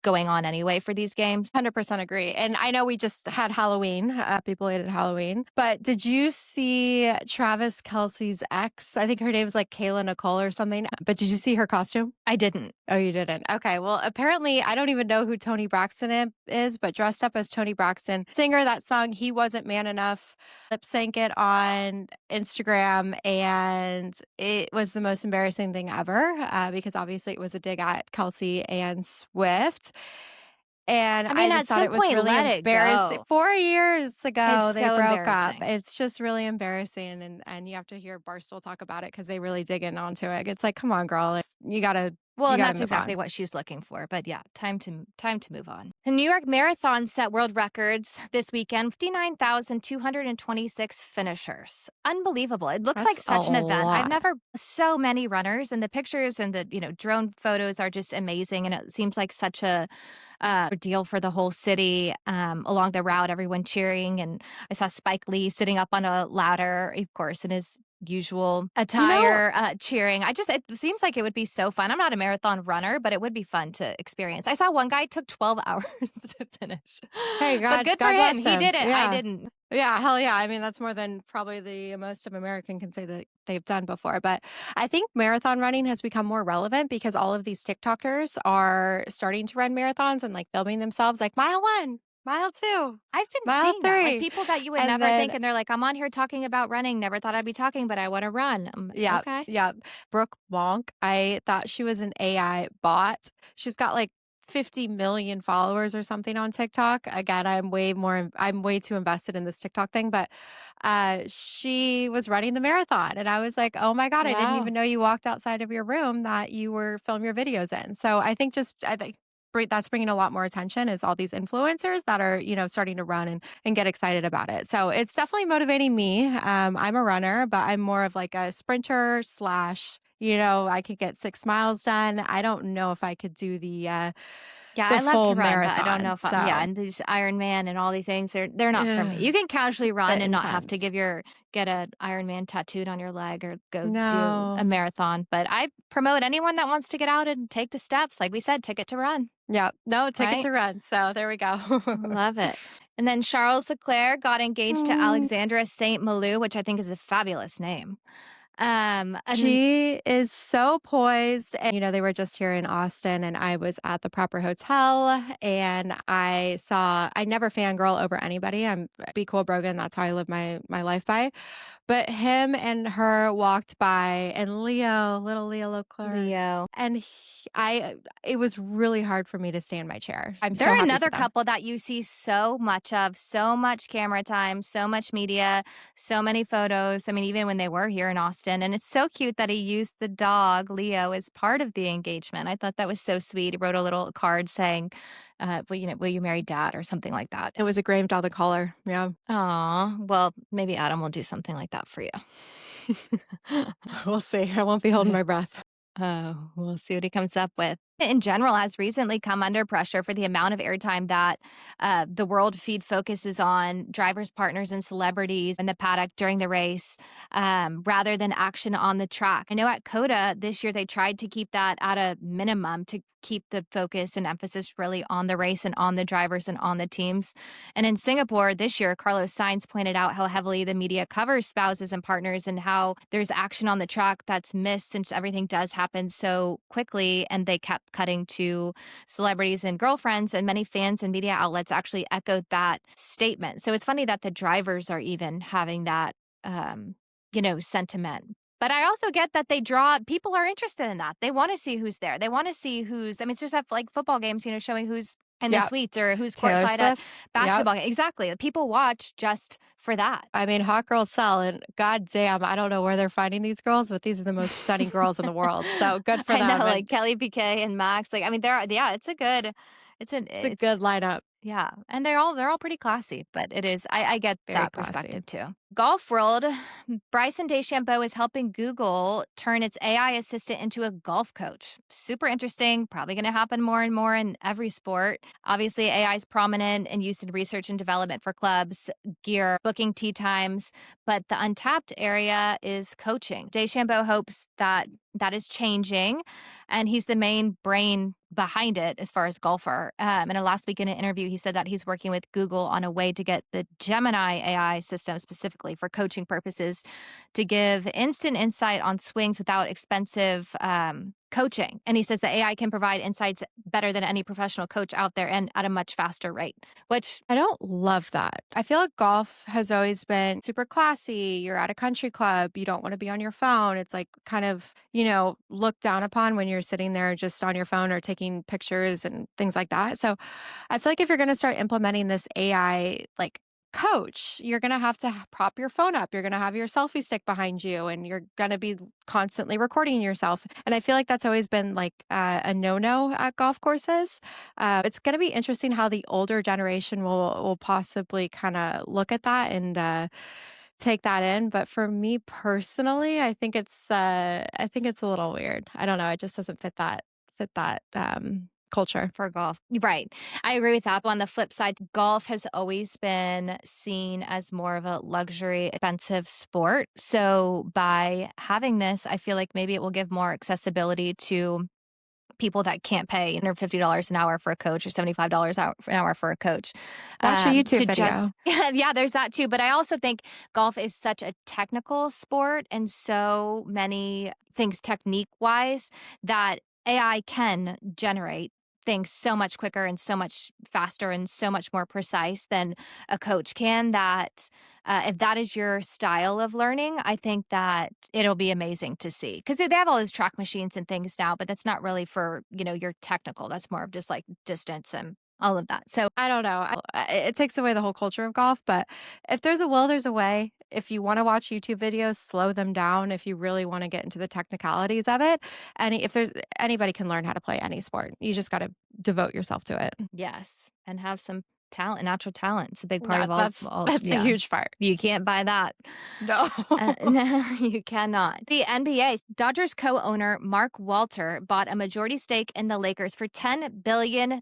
[SPEAKER 1] going on anyway for these games.
[SPEAKER 2] 100% agree. And I know we just had Halloween, belated Halloween, but did you see Travis Kelsey's ex? I think her name's like Kayla Nicole or something. But did you see her costume?
[SPEAKER 1] I didn't.
[SPEAKER 2] Oh, you didn't? Okay. Well, apparently, I don't even know who Tony Braxton is, but dressed up as Tony Braxton, singer that song "He Wasn't Man Enough," lip sync it on Instagram, and it was the most embarrassing thing ever because obviously it was a dig at Kelsey and Swift. And
[SPEAKER 1] I
[SPEAKER 2] I
[SPEAKER 1] mean,
[SPEAKER 2] just
[SPEAKER 1] at
[SPEAKER 2] thought
[SPEAKER 1] some
[SPEAKER 2] it was
[SPEAKER 1] point,
[SPEAKER 2] really
[SPEAKER 1] let it
[SPEAKER 2] embarrassing.
[SPEAKER 1] go.
[SPEAKER 2] 4 years
[SPEAKER 1] It's
[SPEAKER 2] ago, they
[SPEAKER 1] so
[SPEAKER 2] broke up.
[SPEAKER 1] embarrassing.
[SPEAKER 2] It's just really embarrassing, and you have to hear Barstool talk about it because they really dig in onto it. It's like, come on, girl, you gotta
[SPEAKER 1] Well,
[SPEAKER 2] you
[SPEAKER 1] and
[SPEAKER 2] gotta
[SPEAKER 1] that's
[SPEAKER 2] move
[SPEAKER 1] exactly
[SPEAKER 2] on.
[SPEAKER 1] what she's looking for. But yeah, time to move on. The New York Marathon set world records this weekend, 59,226 finishers. Unbelievable. It looks like
[SPEAKER 2] That's a
[SPEAKER 1] such an event. I've
[SPEAKER 2] lot.
[SPEAKER 1] never so many runners, and the pictures and the, drone photos are just amazing, and it seems like such a deal for the whole city, along the route, everyone cheering. And I saw Spike Lee sitting up on a ladder, of course, in his usual
[SPEAKER 2] You know,
[SPEAKER 1] attire, cheering. It seems like it would be so fun. I'm not a marathon runner, but it would be fun to experience. I saw one guy took 12 hours to finish,
[SPEAKER 2] hey,
[SPEAKER 1] but
[SPEAKER 2] God
[SPEAKER 1] good for
[SPEAKER 2] God
[SPEAKER 1] him.
[SPEAKER 2] bless
[SPEAKER 1] He
[SPEAKER 2] him.
[SPEAKER 1] did it. I
[SPEAKER 2] Yeah.
[SPEAKER 1] didn't.
[SPEAKER 2] Yeah, hell yeah. I mean, that's more than probably the most of American can say that they've done before. But I think marathon running has become more relevant because all of these TikTokers are starting to run marathons and like filming themselves like mile 1, mile 2,
[SPEAKER 1] I've been
[SPEAKER 2] mile
[SPEAKER 1] seeing that, like
[SPEAKER 2] 3.
[SPEAKER 1] people that you would
[SPEAKER 2] And
[SPEAKER 1] never
[SPEAKER 2] then
[SPEAKER 1] think, and they're like, "I'm on here talking about running. Never thought I'd be talking, but I want to run."
[SPEAKER 2] yeah,
[SPEAKER 1] Okay.
[SPEAKER 2] yeah. Brooke Monk, I thought she was an AI bot. She's got like 50 million followers or something on TikTok. Again, I'm way too invested in this TikTok thing, but she was running the marathon and I was like, "Oh my God, I didn't
[SPEAKER 1] Wow.
[SPEAKER 2] even know you walked outside of your room that you were filming your videos in." So I think that's bringing a lot more attention is all these influencers that are, starting to run and get excited about it. So it's definitely motivating me. I'm a runner, but I'm more of like a sprinter slash, I could get 6 miles done. I don't know if I could do the
[SPEAKER 1] Yeah,
[SPEAKER 2] the
[SPEAKER 1] I love to
[SPEAKER 2] full
[SPEAKER 1] run, but I don't
[SPEAKER 2] marathon.
[SPEAKER 1] know if I'm yeah,
[SPEAKER 2] So,
[SPEAKER 1] and these Ironman and all these things, they're not for me. You can
[SPEAKER 2] it's a
[SPEAKER 1] casually run
[SPEAKER 2] bit
[SPEAKER 1] and not have to
[SPEAKER 2] intense.
[SPEAKER 1] get a Ironman tattooed on your leg or go do a
[SPEAKER 2] No.
[SPEAKER 1] marathon, but I promote anyone that wants to get out and take the steps, like we said, Ticket to Run,
[SPEAKER 2] Yeah. No, Ticket
[SPEAKER 1] right?
[SPEAKER 2] to Run. So there we go.
[SPEAKER 1] Love it. And then Charles Leclerc got engaged to
[SPEAKER 2] Mm.
[SPEAKER 1] Alexandra St. Malou, which I think is a fabulous name. And then
[SPEAKER 2] She is so poised. And, they were just here in Austin, and I was at the proper hotel, and I never fangirl over anybody. I'm be cool, Brogan. That's how I live my life by. But him and her walked by, and little Leo Leclerc,
[SPEAKER 1] Leo.
[SPEAKER 2] and it was really hard for me to stay in my chair. I'm so
[SPEAKER 1] They're
[SPEAKER 2] happy for
[SPEAKER 1] another
[SPEAKER 2] them.
[SPEAKER 1] couple that you see so much of, so much camera time, so much media, so many photos. I mean, even when they were here in Austin. And it's so cute that he used the dog, Leo, as part of the engagement. I thought that was so sweet. He wrote a little card saying, will you marry dad or something like that.
[SPEAKER 2] It was engraved on the collar. Yeah,
[SPEAKER 1] Aw, well, maybe Adam will do something like that for you.
[SPEAKER 2] we'll see. I won't be holding my breath.
[SPEAKER 1] Oh, we'll see what he comes up with. In general, has recently come under pressure for the amount of airtime that the world feed focuses on drivers, partners, and celebrities in the paddock during the race rather than action on the track. I know at COTA this year, they tried to keep that at a minimum to keep the focus and emphasis really on the race and on the drivers and on the teams. And in Singapore this year, Carlos Sainz pointed out how heavily the media covers spouses and partners and how there's action on the track that's missed since everything does happen so quickly. And they kept cutting to celebrities and girlfriends, and many fans and media outlets actually echoed that statement. So it's funny that the drivers are even having that, sentiment. But I also get that people are interested in that. They want to see who's there. They want to see I mean, it's just like football games, showing who's in the
[SPEAKER 2] Yeah,
[SPEAKER 1] suites or who's
[SPEAKER 2] Taylor
[SPEAKER 1] courtside at
[SPEAKER 2] Swift. Yep.
[SPEAKER 1] basketball. Exactly. People watch just for that.
[SPEAKER 2] I mean, hot girls sell, and goddamn, I don't know where they're finding these girls, but these are the most stunning girls in the world. So good for
[SPEAKER 1] I know,
[SPEAKER 2] them, and
[SPEAKER 1] like Kelly Piquet and Max. Like, I mean, yeah,
[SPEAKER 2] it's a good lineup.
[SPEAKER 1] yeah, and they're all pretty classy, but it is I get
[SPEAKER 2] Very
[SPEAKER 1] that
[SPEAKER 2] classy.
[SPEAKER 1] perspective too. Golf world, Bryson DeChambeau is helping Google turn its AI assistant into a golf coach. Super interesting, probably going to happen more and more in every sport. Obviously, AI is prominent and used in research and development for clubs, gear, booking tee times, but the untapped area is coaching. DeChambeau hopes that is changing, and he's the main brain behind it as far as golfer. In a last week in an interview, he said that he's working with Google on a way to get the Gemini AI system specifically for coaching purposes to give instant insight on swings without expensive coaching. And he says the AI can provide insights better than any professional coach out there and at a much faster rate, which
[SPEAKER 2] I don't love that. I feel like golf has always been super classy. You're at a country club. You don't want to be on your phone. It's like kind of, looked down upon when you're sitting there just on your phone or taking pictures and things like that. So I feel like if you're going to start implementing this AI like coach, you're going to have to prop your phone up. You're going to have your selfie stick behind you, and you're going to be constantly recording yourself. And I feel like that's always been like a no-no at golf courses. It's going to be interesting how the older generation will possibly kind of look at that and take that in. But for me personally, I think it's a little weird. I don't know. It just doesn't fit that culture.
[SPEAKER 1] for golf. Right. I agree with that. But on the flip side, golf has always been seen as more of a luxury, expensive sport. So by having this, I feel like maybe it will give more accessibility to people that can't pay $150 an hour for a coach or $75 an hour for a coach.
[SPEAKER 2] Watch a YouTube
[SPEAKER 1] To
[SPEAKER 2] video.
[SPEAKER 1] just, yeah, there's that too. But I also think golf is such a technical sport and so many things technique wise that AI can generate things so much quicker and so much faster and so much more precise than a coach can that if that is your style of learning, I think that it'll be amazing to see because they have all those track machines and things now, but that's not really for, your technical. That's more of just like distance and all of that. So
[SPEAKER 2] I don't know. It takes away the whole culture of golf, but if there's a will, there's a way. If you want to watch YouTube videos, slow them down. If you really want to get into the technicalities of it, and if there's anybody can learn how to play any sport, you just got to devote yourself to it.
[SPEAKER 1] yes, and have some talent, natural talent. It's a big part
[SPEAKER 2] Yeah,
[SPEAKER 1] of all
[SPEAKER 2] that's a
[SPEAKER 1] yeah.
[SPEAKER 2] huge part.
[SPEAKER 1] You can't buy that.
[SPEAKER 2] No.
[SPEAKER 1] No, you cannot. The NBA, Dodgers co-owner Mark Walter bought a majority stake in the Lakers for $10 billion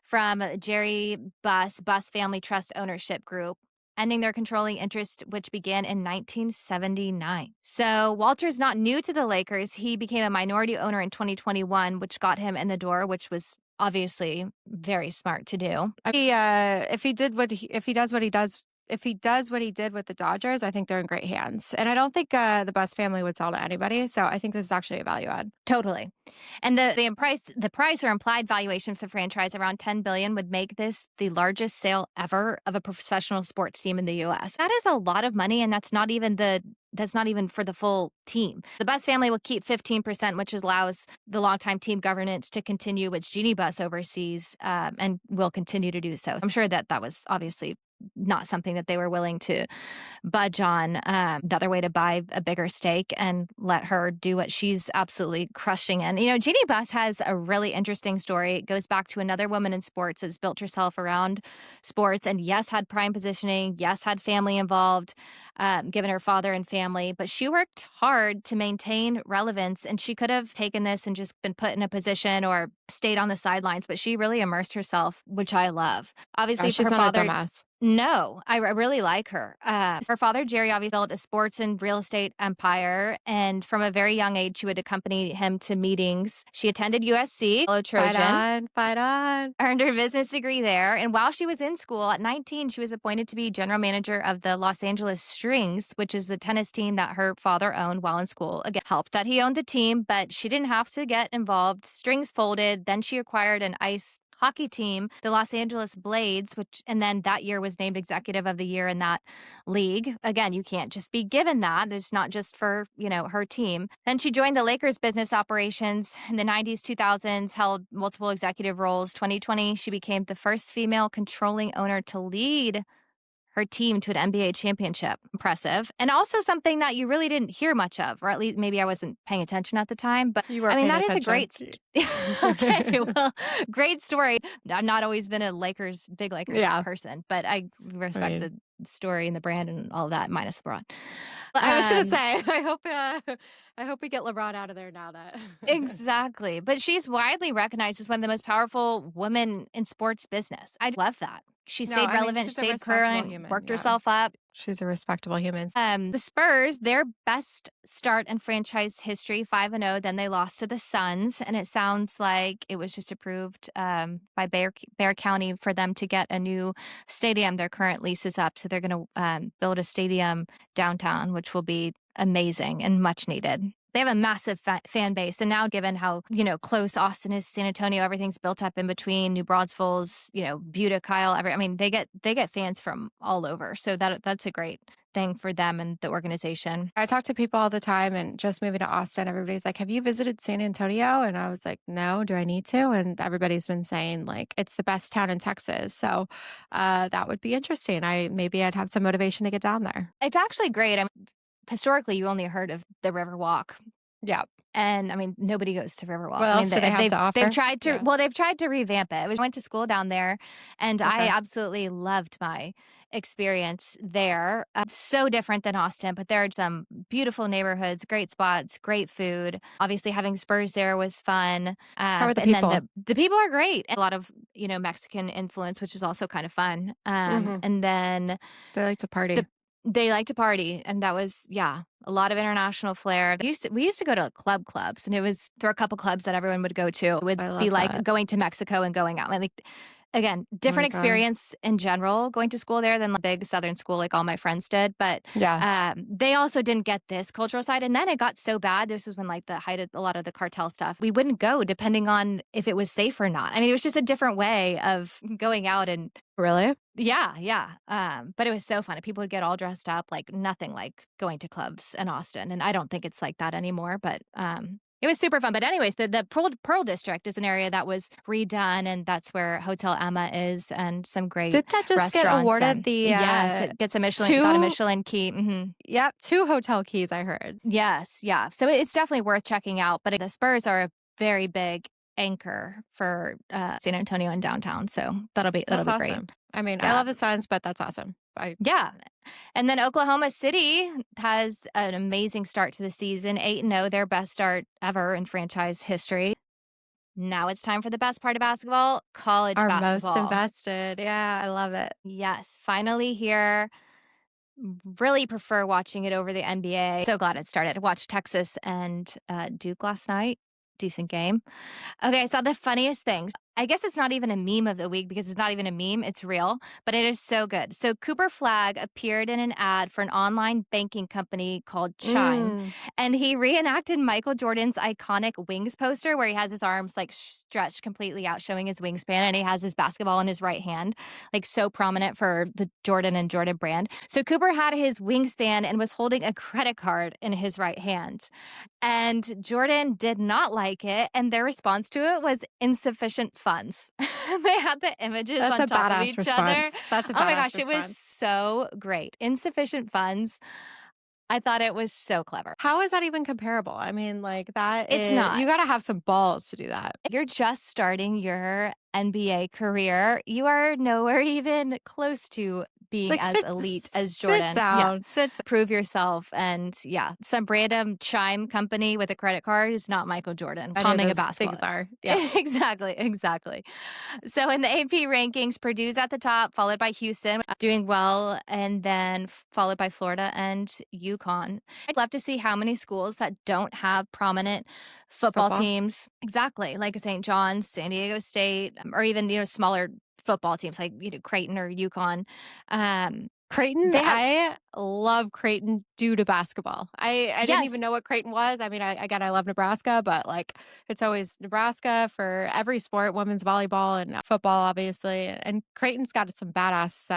[SPEAKER 1] from Jerry Buss Family Trust Ownership Group, ending their controlling interest, which began in 1979. So Walter's not new to the Lakers. He became a minority owner in 2021, which got him in the door, which was obviously very smart to do.
[SPEAKER 2] If he did what if he does what he does, if he does what he did with the Dodgers, I think they're in great hands. And I don't think the Buss family would sell to anybody. So I think this is actually a value add.
[SPEAKER 1] Totally. And the price or implied valuation for the franchise around $10 billion would make this the largest sale ever of a professional sports team in the US. That is a lot of money, and that's not even for the full team. The Buss family will keep 15%, which allows the longtime team governance to continue, which Jeannie Buss oversees, and will continue to do so. I'm sure that was obviously not something that they were willing to budge on. Another way to buy a bigger stake and let her do what she's absolutely crushing in. Jeannie Buss has a really interesting story. It goes back to another woman in sports that's built herself around sports, and yes, had prime positioning, yes, had family involved, given her father and family, but she worked hard to maintain relevance, and she could have taken this and just been put in a position or stayed on the sidelines, but she really immersed herself, which I love. Obviously,
[SPEAKER 2] She's
[SPEAKER 1] her
[SPEAKER 2] not
[SPEAKER 1] father.
[SPEAKER 2] a dumbass.
[SPEAKER 1] No, I really like her. Her father, Jerry, obviously built a sports and real estate empire, and from a very young age, she would accompany him to meetings. She attended USC, fellow Trojan,
[SPEAKER 2] Fight on.
[SPEAKER 1] earned her business degree there, and while she was in school, at 19, she was appointed to be general manager of the Los Angeles Strings, which is the tennis team that her father owned while in school. Again, helped that he owned the team, but she didn't have to get involved. Strings folded, then she acquired an ice hockey team, the Los Angeles Blades, and then that year was named executive of the year in that league. Again, you can't just be given that. It's not just for, her team. Then she joined the Lakers business operations in the 90s, 2000s, held multiple executive roles. 2020, she became the first female controlling owner to lead her team to an NBA championship. Impressive. And also something that you really didn't hear much of, or at least maybe I wasn't paying attention at the time. But
[SPEAKER 2] You were
[SPEAKER 1] I mean,
[SPEAKER 2] paying
[SPEAKER 1] that is a
[SPEAKER 2] attention.
[SPEAKER 1] great okay, well, great story. I've not always been a big Lakers person, but I respect the story and the brand and all of that, minus LeBron.
[SPEAKER 2] I was gonna say, I hope we get LeBron out of there now that
[SPEAKER 1] Exactly. But she's widely recognized as one of the most powerful women in sports business. I love that. She stayed relevant,
[SPEAKER 2] she's a
[SPEAKER 1] stayed
[SPEAKER 2] respectable
[SPEAKER 1] current,
[SPEAKER 2] human,
[SPEAKER 1] worked
[SPEAKER 2] yeah.
[SPEAKER 1] herself up.
[SPEAKER 2] She's a respectable human.
[SPEAKER 1] The Spurs, their best start in franchise history, 5-0. Then they lost to the Suns, and it sounds like it was just approved by Bexar County for them to get a new stadium. Their current lease is up, so they're going to build a stadium downtown, which will be amazing and much needed. They have a massive fan base, and now given how close Austin is, San Antonio, everything's built up in between. New Braunfels, Buda, Kyle. I mean, they get fans from all over, so that's a great thing for them and the organization.
[SPEAKER 2] I talk to people all the time, and just moving to Austin, everybody's like, "Have you visited San Antonio?" And I was like, "No, do I need to?" And everybody's been saying like it's the best town in Texas, so that would be interesting. I'd have some motivation to get down there.
[SPEAKER 1] It's actually great. I mean, historically, you only heard of the Riverwalk.
[SPEAKER 2] Yeah.
[SPEAKER 1] And I mean, nobody goes to Riverwalk.
[SPEAKER 2] What else do they have to offer?
[SPEAKER 1] They've tried to, they've tried to revamp it. I went to school down there, and I absolutely loved my experience there. So different than Austin, but there are some beautiful neighborhoods, great spots, great food. Obviously, having Spurs there was fun.
[SPEAKER 2] How are the
[SPEAKER 1] and
[SPEAKER 2] people?
[SPEAKER 1] then the people are great. A lot of Mexican influence, which is also kind of fun. And then
[SPEAKER 2] they like to party.
[SPEAKER 1] They like to party, and that was a lot of international flair. We used to go to clubs, and there were a couple clubs that everyone would go to. It would be like going to Mexico and going out. Like, again, different experience in general going to school there than the big Southern school like all my friends did. But they also didn't get this cultural side. And then it got so bad. This is when like the height of a lot of the cartel stuff. We wouldn't go depending on if it was safe or not. I mean, it was just a different way of going out and
[SPEAKER 2] really.
[SPEAKER 1] Yeah. But it was so fun. People would get all dressed up, like nothing like going to clubs in Austin. And I don't think it's like that anymore, but it was super fun. But anyways, the Pearl District is an area that was redone, and that's where Hotel Emma is, and some great
[SPEAKER 2] Did that just get
[SPEAKER 1] restaurants.
[SPEAKER 2] awarded the
[SPEAKER 1] yes, it gets got a Michelin key. Mm-hmm.
[SPEAKER 2] Yep, 2 hotel keys, I heard.
[SPEAKER 1] Yes, yeah. So it's definitely worth checking out. But the Spurs are a very big anchor for San Antonio and downtown. So that'll be
[SPEAKER 2] That's
[SPEAKER 1] great.
[SPEAKER 2] awesome. I mean, I
[SPEAKER 1] Yeah.
[SPEAKER 2] love the Suns, but that's awesome.
[SPEAKER 1] Yeah. And then Oklahoma City has an amazing start to the season, 8-0, their best start ever in franchise history. Now it's time for the best part of basketball, college
[SPEAKER 2] Are most
[SPEAKER 1] basketball.
[SPEAKER 2] invested. Yeah, I love it.
[SPEAKER 1] Yes, finally here. Really prefer watching it over the NBA. So glad it started. I watched Texas and Duke last night. Decent game. Okay, I saw the funniest things. I guess it's not even a meme of the week because it's not even a meme, it's real, but it is so good. So Cooper Flagg appeared in an ad for an online banking company called Chime,
[SPEAKER 2] Mm.
[SPEAKER 1] and he reenacted Michael Jordan's iconic wings poster where he has his arms like stretched completely out, showing his wingspan, and he has his basketball in his right hand, like so prominent for the Jordan and Jordan brand. So Cooper had his wingspan and was holding a credit card in his right hand. And Jordan did not like it, and their response to it was insufficient funds. They had the images
[SPEAKER 2] That's
[SPEAKER 1] on
[SPEAKER 2] a
[SPEAKER 1] top of
[SPEAKER 2] badass
[SPEAKER 1] each other.
[SPEAKER 2] response. That's a
[SPEAKER 1] Oh my
[SPEAKER 2] badass
[SPEAKER 1] gosh, it was
[SPEAKER 2] response.
[SPEAKER 1] so great. Insufficient funds. I thought it was so clever.
[SPEAKER 2] How is that even comparable? I mean, like that
[SPEAKER 1] It's
[SPEAKER 2] is
[SPEAKER 1] not.
[SPEAKER 2] you gotta have some balls to do that.
[SPEAKER 1] If you're just starting your NBA career, you are nowhere even close to
[SPEAKER 2] It's
[SPEAKER 1] being
[SPEAKER 2] like
[SPEAKER 1] as elite as
[SPEAKER 2] sit
[SPEAKER 1] Jordan. Yeah.
[SPEAKER 2] down, sit
[SPEAKER 1] Prove yourself. And yeah, some random chime company with a credit card is not Michael Jordan
[SPEAKER 2] I know
[SPEAKER 1] palming a
[SPEAKER 2] those
[SPEAKER 1] basketball.
[SPEAKER 2] things are. Yeah.
[SPEAKER 1] Exactly. So in the AP rankings, Purdue's at the top, followed by Houston, doing well, and then followed by Florida and UConn. I'd love to see how many schools that don't have prominent football teams. Exactly. Like St. John's, San Diego State, or even, smaller football teams like, Creighton or UConn.
[SPEAKER 2] Creighton,
[SPEAKER 1] They have,
[SPEAKER 2] I love Creighton due to basketball. I didn't
[SPEAKER 1] yes,
[SPEAKER 2] even know what Creighton was. I mean, I love Nebraska, but like it's always Nebraska for every sport, women's volleyball and football, obviously. And Creighton's got some badass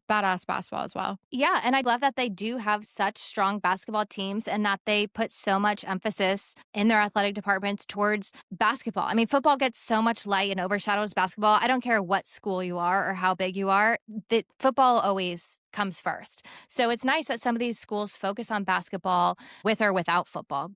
[SPEAKER 2] basketball as well.
[SPEAKER 1] yeah, and I love that they do have such strong basketball teams and that they put so much emphasis in their athletic departments towards basketball. I mean, football gets so much light and overshadows basketball. I don't care what school you are or how big you are, that football always comes first. So it's nice that some of these schools focus on basketball with or without football.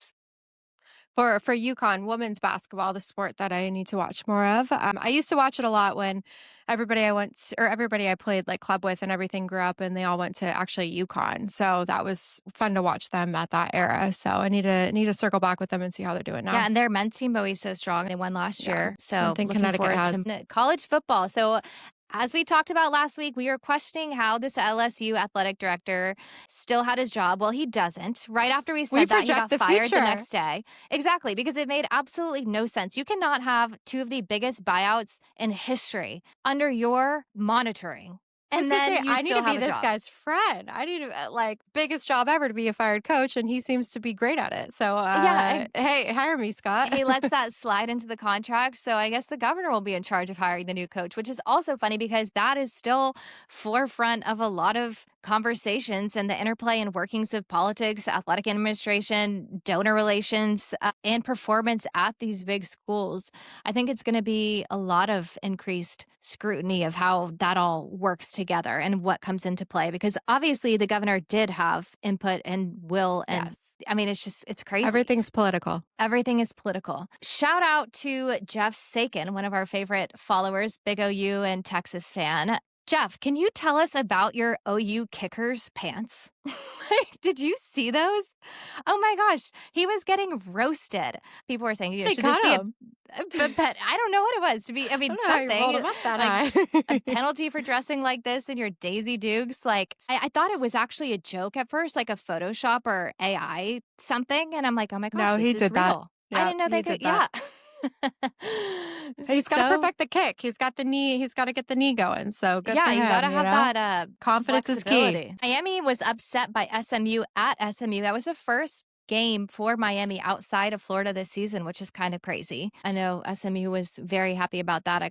[SPEAKER 2] For UConn women's basketball, the sport that I need to watch more of. I used to watch it a lot when everybody I played like club with and everything grew up, and they all went to actually UConn. So that was fun to watch them at that era. So I need to circle back with them and see how they're doing now.
[SPEAKER 1] Yeah, and their men's team always so strong. They won last year.
[SPEAKER 2] Same
[SPEAKER 1] So
[SPEAKER 2] thing
[SPEAKER 1] looking
[SPEAKER 2] Connecticut
[SPEAKER 1] forward
[SPEAKER 2] has.
[SPEAKER 1] to college football. So as we talked about last week, we were questioning how this LSU athletic director still had his job. Well, he doesn't. Right after we said that, he
[SPEAKER 2] project
[SPEAKER 1] got
[SPEAKER 2] the
[SPEAKER 1] fired the
[SPEAKER 2] future.
[SPEAKER 1] next day. Exactly, because it made absolutely no sense. You cannot have two of the biggest buyouts in history under your monitoring. And then you
[SPEAKER 2] I need
[SPEAKER 1] still
[SPEAKER 2] to be
[SPEAKER 1] have a
[SPEAKER 2] this
[SPEAKER 1] job.
[SPEAKER 2] guy's friend. I need to like biggest job ever to be a fired coach, and he seems to be great at it. So
[SPEAKER 1] Yeah,
[SPEAKER 2] hey, hire me, Scott.
[SPEAKER 1] he lets that slide into the contract. So I guess the governor will be in charge of hiring the new coach, which is also funny because that is still forefront of a lot of conversations and the interplay and workings of politics, athletic administration, donor relations, and performance at these big schools. I think it's going to be a lot of increased scrutiny of how that all works together and what comes into play because obviously the governor did have input and will and
[SPEAKER 2] Yes.
[SPEAKER 1] I mean, it's crazy.
[SPEAKER 2] Everything's political.
[SPEAKER 1] Everything is political. Shout out to Jeff Sakin, one of our favorite followers, big OU and Texas fan. Jeff, can you tell us about your OU kickers pants? Did you see those? Oh my gosh, he was getting roasted. People were saying,
[SPEAKER 2] They
[SPEAKER 1] should this
[SPEAKER 2] cut
[SPEAKER 1] be
[SPEAKER 2] him.
[SPEAKER 1] but I don't know what it was to be. I mean,
[SPEAKER 2] I don't know how you rolled
[SPEAKER 1] something
[SPEAKER 2] him up that
[SPEAKER 1] like a
[SPEAKER 2] high.
[SPEAKER 1] penalty for dressing like this in your Daisy Dukes. Like, I thought it was actually a joke at first, like a Photoshop or AI something. And I'm like, oh my gosh,
[SPEAKER 2] No,
[SPEAKER 1] this
[SPEAKER 2] he
[SPEAKER 1] is
[SPEAKER 2] did that.
[SPEAKER 1] real. I
[SPEAKER 2] Yeah,
[SPEAKER 1] didn't know
[SPEAKER 2] he
[SPEAKER 1] they could.
[SPEAKER 2] did that.
[SPEAKER 1] Yeah.
[SPEAKER 2] He's got to
[SPEAKER 1] So,
[SPEAKER 2] perfect the kick. He's got the knee. He's got to get the knee going. So good for
[SPEAKER 1] yeah,
[SPEAKER 2] him.
[SPEAKER 1] you got to have that
[SPEAKER 2] Confidence is key.
[SPEAKER 1] flexibility. Miami was upset by SMU at SMU. That was the first game for Miami outside of Florida this season, which is kind of crazy. I know SMU was very happy about that.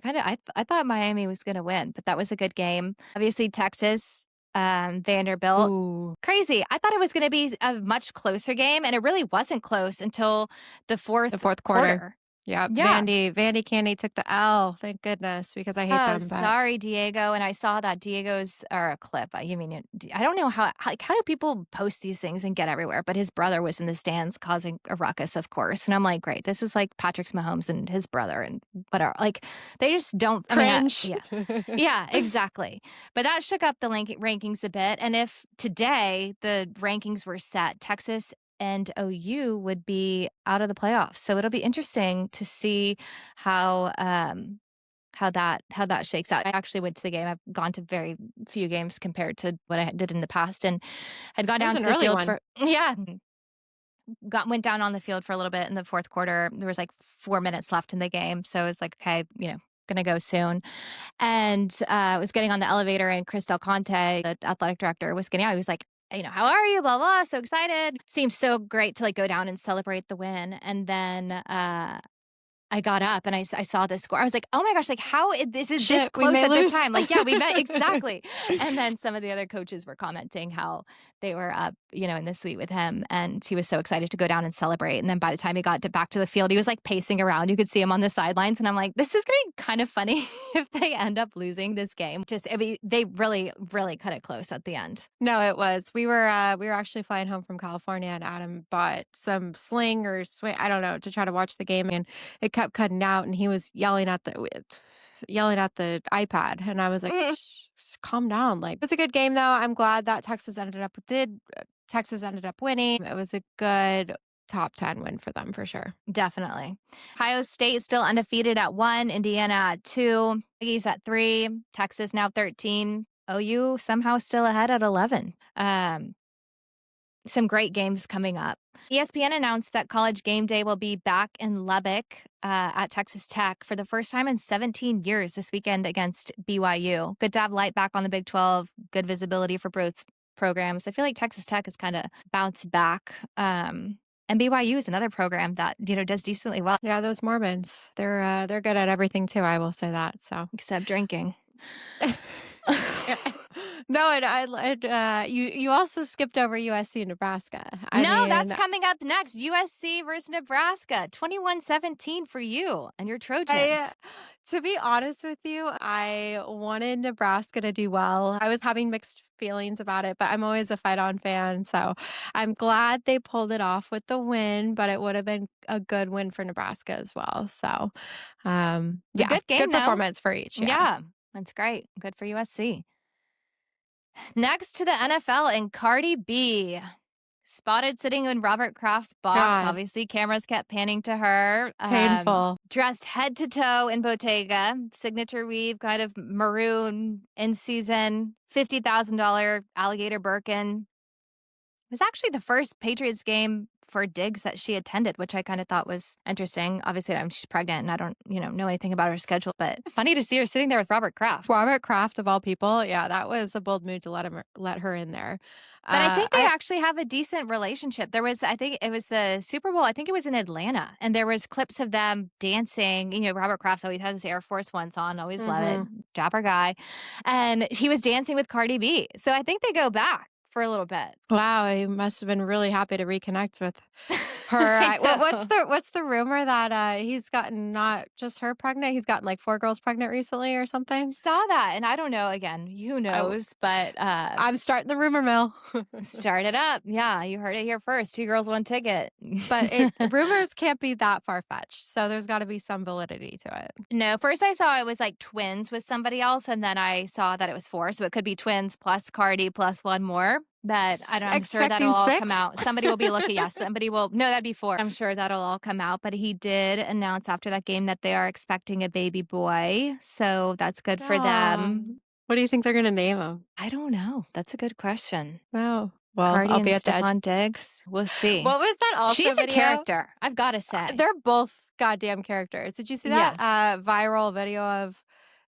[SPEAKER 1] I thought Miami was going to win, but that was a good game. Obviously, Texas, Vanderbilt.
[SPEAKER 2] Ooh.
[SPEAKER 1] Crazy. I thought it was going to be a much closer game, and it really wasn't close until the fourth
[SPEAKER 2] quarter. Yeah,
[SPEAKER 1] Yeah.
[SPEAKER 2] Vandy Candy took the L, thank goodness, because I hate
[SPEAKER 1] Oh,
[SPEAKER 2] them, but
[SPEAKER 1] sorry, Diego. And I saw that Diego's or a clip. You mean I don't know how do people post these things and get everywhere? But his brother was in the stands causing a ruckus, of course. And I'm like, great, this is like Patrick Mahomes and his brother and whatever. Like they just don't. I mean,
[SPEAKER 2] cringe.
[SPEAKER 1] yeah, yeah, exactly. But that shook up the rankings a bit. And if today the rankings were set, Texas and OU would be out of the playoffs. So it'll be interesting to see how how that shakes out. I actually went to the game. I've gone to very few games compared to what I did in the past, and had gone
[SPEAKER 2] That was
[SPEAKER 1] down
[SPEAKER 2] an
[SPEAKER 1] to the
[SPEAKER 2] early
[SPEAKER 1] field
[SPEAKER 2] one.
[SPEAKER 1] for went down on the field for a little bit in the fourth quarter. There was like 4 minutes left in the game, so I was like, okay, gonna go soon. And I was getting on the elevator, and Chris Del Conte, the athletic director, was getting out. He was like, how are you? Blah blah. So excited. Seemed so great to like go down and celebrate the win, and then I got up and I saw this score. I was like, "Oh my gosh, like this is this
[SPEAKER 2] Shit, we
[SPEAKER 1] close
[SPEAKER 2] may
[SPEAKER 1] at this
[SPEAKER 2] lose.
[SPEAKER 1] time." Like, yeah, we met exactly. And then some of the other coaches were commenting how they were up, in the suite with him, and he was so excited to go down and celebrate. And then by the time he got back to the field, he was like pacing around. You could see him on the sidelines, and I'm like, "This is going to be kind of funny if they end up losing this game." They really, really cut it close at the end.
[SPEAKER 2] No, it was. We were actually flying home from California, and Adam bought some sling or swing, I don't know, to try to watch the game, and it kept cutting out, and he was yelling at the iPad, and I was like,
[SPEAKER 1] Mhm.
[SPEAKER 2] "Shh, calm down." Like, it was a good game though. I'm glad that Texas ended up winning. It was a good top 10 win for them for sure.
[SPEAKER 1] Definitely. Ohio State still undefeated at 1, Indiana at 2, Aggies at 3, Texas now 13, OU somehow still ahead at 11. Some great games coming up. ESPN announced that College Game Day will be back in Lubbock at Texas Tech for the first time in 17 years this weekend against BYU. Good to have light back on the Big 12, good visibility for both programs. I feel like Texas Tech has kind of bounced back. And BYU is another program that, does decently well,
[SPEAKER 2] Yeah, those Mormons, they're good at everything too. I will say that. So
[SPEAKER 1] except drinking.
[SPEAKER 2] yeah. No, and you also skipped over USC and Nebraska. I
[SPEAKER 1] No, that's
[SPEAKER 2] mean,
[SPEAKER 1] coming up next. USC versus Nebraska, 21-17 for you and your
[SPEAKER 2] I
[SPEAKER 1] Trojans.
[SPEAKER 2] to be honest with you, I wanted Nebraska to do well. I was having mixed feelings about it, but I'm always a fight on fan, so I'm glad they pulled it off with the win, but it would have been a good win for Nebraska as well. So,
[SPEAKER 1] A
[SPEAKER 2] yeah,
[SPEAKER 1] good game,
[SPEAKER 2] good
[SPEAKER 1] though.
[SPEAKER 2] performance for each. Yeah.
[SPEAKER 1] Yeah, that's great. Good for USC. Next to the NFL and Cardi B. Spotted sitting in Robert Kraft's box.
[SPEAKER 2] God,
[SPEAKER 1] Obviously, cameras kept panning to her.
[SPEAKER 2] painful.
[SPEAKER 1] Dressed head to toe in Bottega, signature weave, kind of maroon in season, $50,000 alligator Birkin. It was actually the first Patriots game for Diggs that she attended, which I kind of thought was interesting. Obviously, she's pregnant and I don't, know anything about her schedule, but funny to see her sitting there with Robert Kraft.
[SPEAKER 2] Robert Kraft of all people, yeah, that was a bold move to let her in there.
[SPEAKER 1] But I think they
[SPEAKER 2] I
[SPEAKER 1] actually have a decent relationship. I think it was the Super Bowl. I think it was in Atlanta, and there was clips of them dancing. Robert Kraft always has his Air Force Ones on. Always love it.
[SPEAKER 2] mhm.
[SPEAKER 1] Dapper guy, and he was dancing with Cardi B. So I think they go back for a little bit.
[SPEAKER 2] Wow, he must have been really happy to reconnect with her.
[SPEAKER 1] I
[SPEAKER 2] What's
[SPEAKER 1] know.
[SPEAKER 2] the rumor that he's gotten not just her pregnant, he's gotten like 4 girls pregnant recently or something?
[SPEAKER 1] Saw that, and I don't know. Again, who
[SPEAKER 2] I,
[SPEAKER 1] knows? But
[SPEAKER 2] I'm starting the rumor mill.
[SPEAKER 1] start it up. Yeah, you heard it here first. 2 girls, 1 ticket.
[SPEAKER 2] But rumors can't be that far fetched, so there's got to be some validity to it.
[SPEAKER 1] No, first I saw it was like twins with somebody else, and then I saw that it was 4. So it could be twins plus Cardi plus 1 more. That I'm sure
[SPEAKER 2] Expecting
[SPEAKER 1] that'll all
[SPEAKER 2] 6?
[SPEAKER 1] come out. Somebody will be looking. Yes, somebody will. No, that'd be 4. I'm sure that'll all come out. But he did announce after that game that they are expecting a baby boy. So that's good for
[SPEAKER 2] Aw.
[SPEAKER 1] them.
[SPEAKER 2] What do you think they're gonna name him?
[SPEAKER 1] I don't know. That's a good question.
[SPEAKER 2] No. Well,
[SPEAKER 1] Cardi
[SPEAKER 2] I'll
[SPEAKER 1] and
[SPEAKER 2] be at the edge.
[SPEAKER 1] Stephon Diggs. We'll see.
[SPEAKER 2] What was that also
[SPEAKER 1] She's a
[SPEAKER 2] video?
[SPEAKER 1] character, I've got to say.
[SPEAKER 2] They're both goddamn characters. Did you see that
[SPEAKER 1] Yeah.
[SPEAKER 2] viral video of,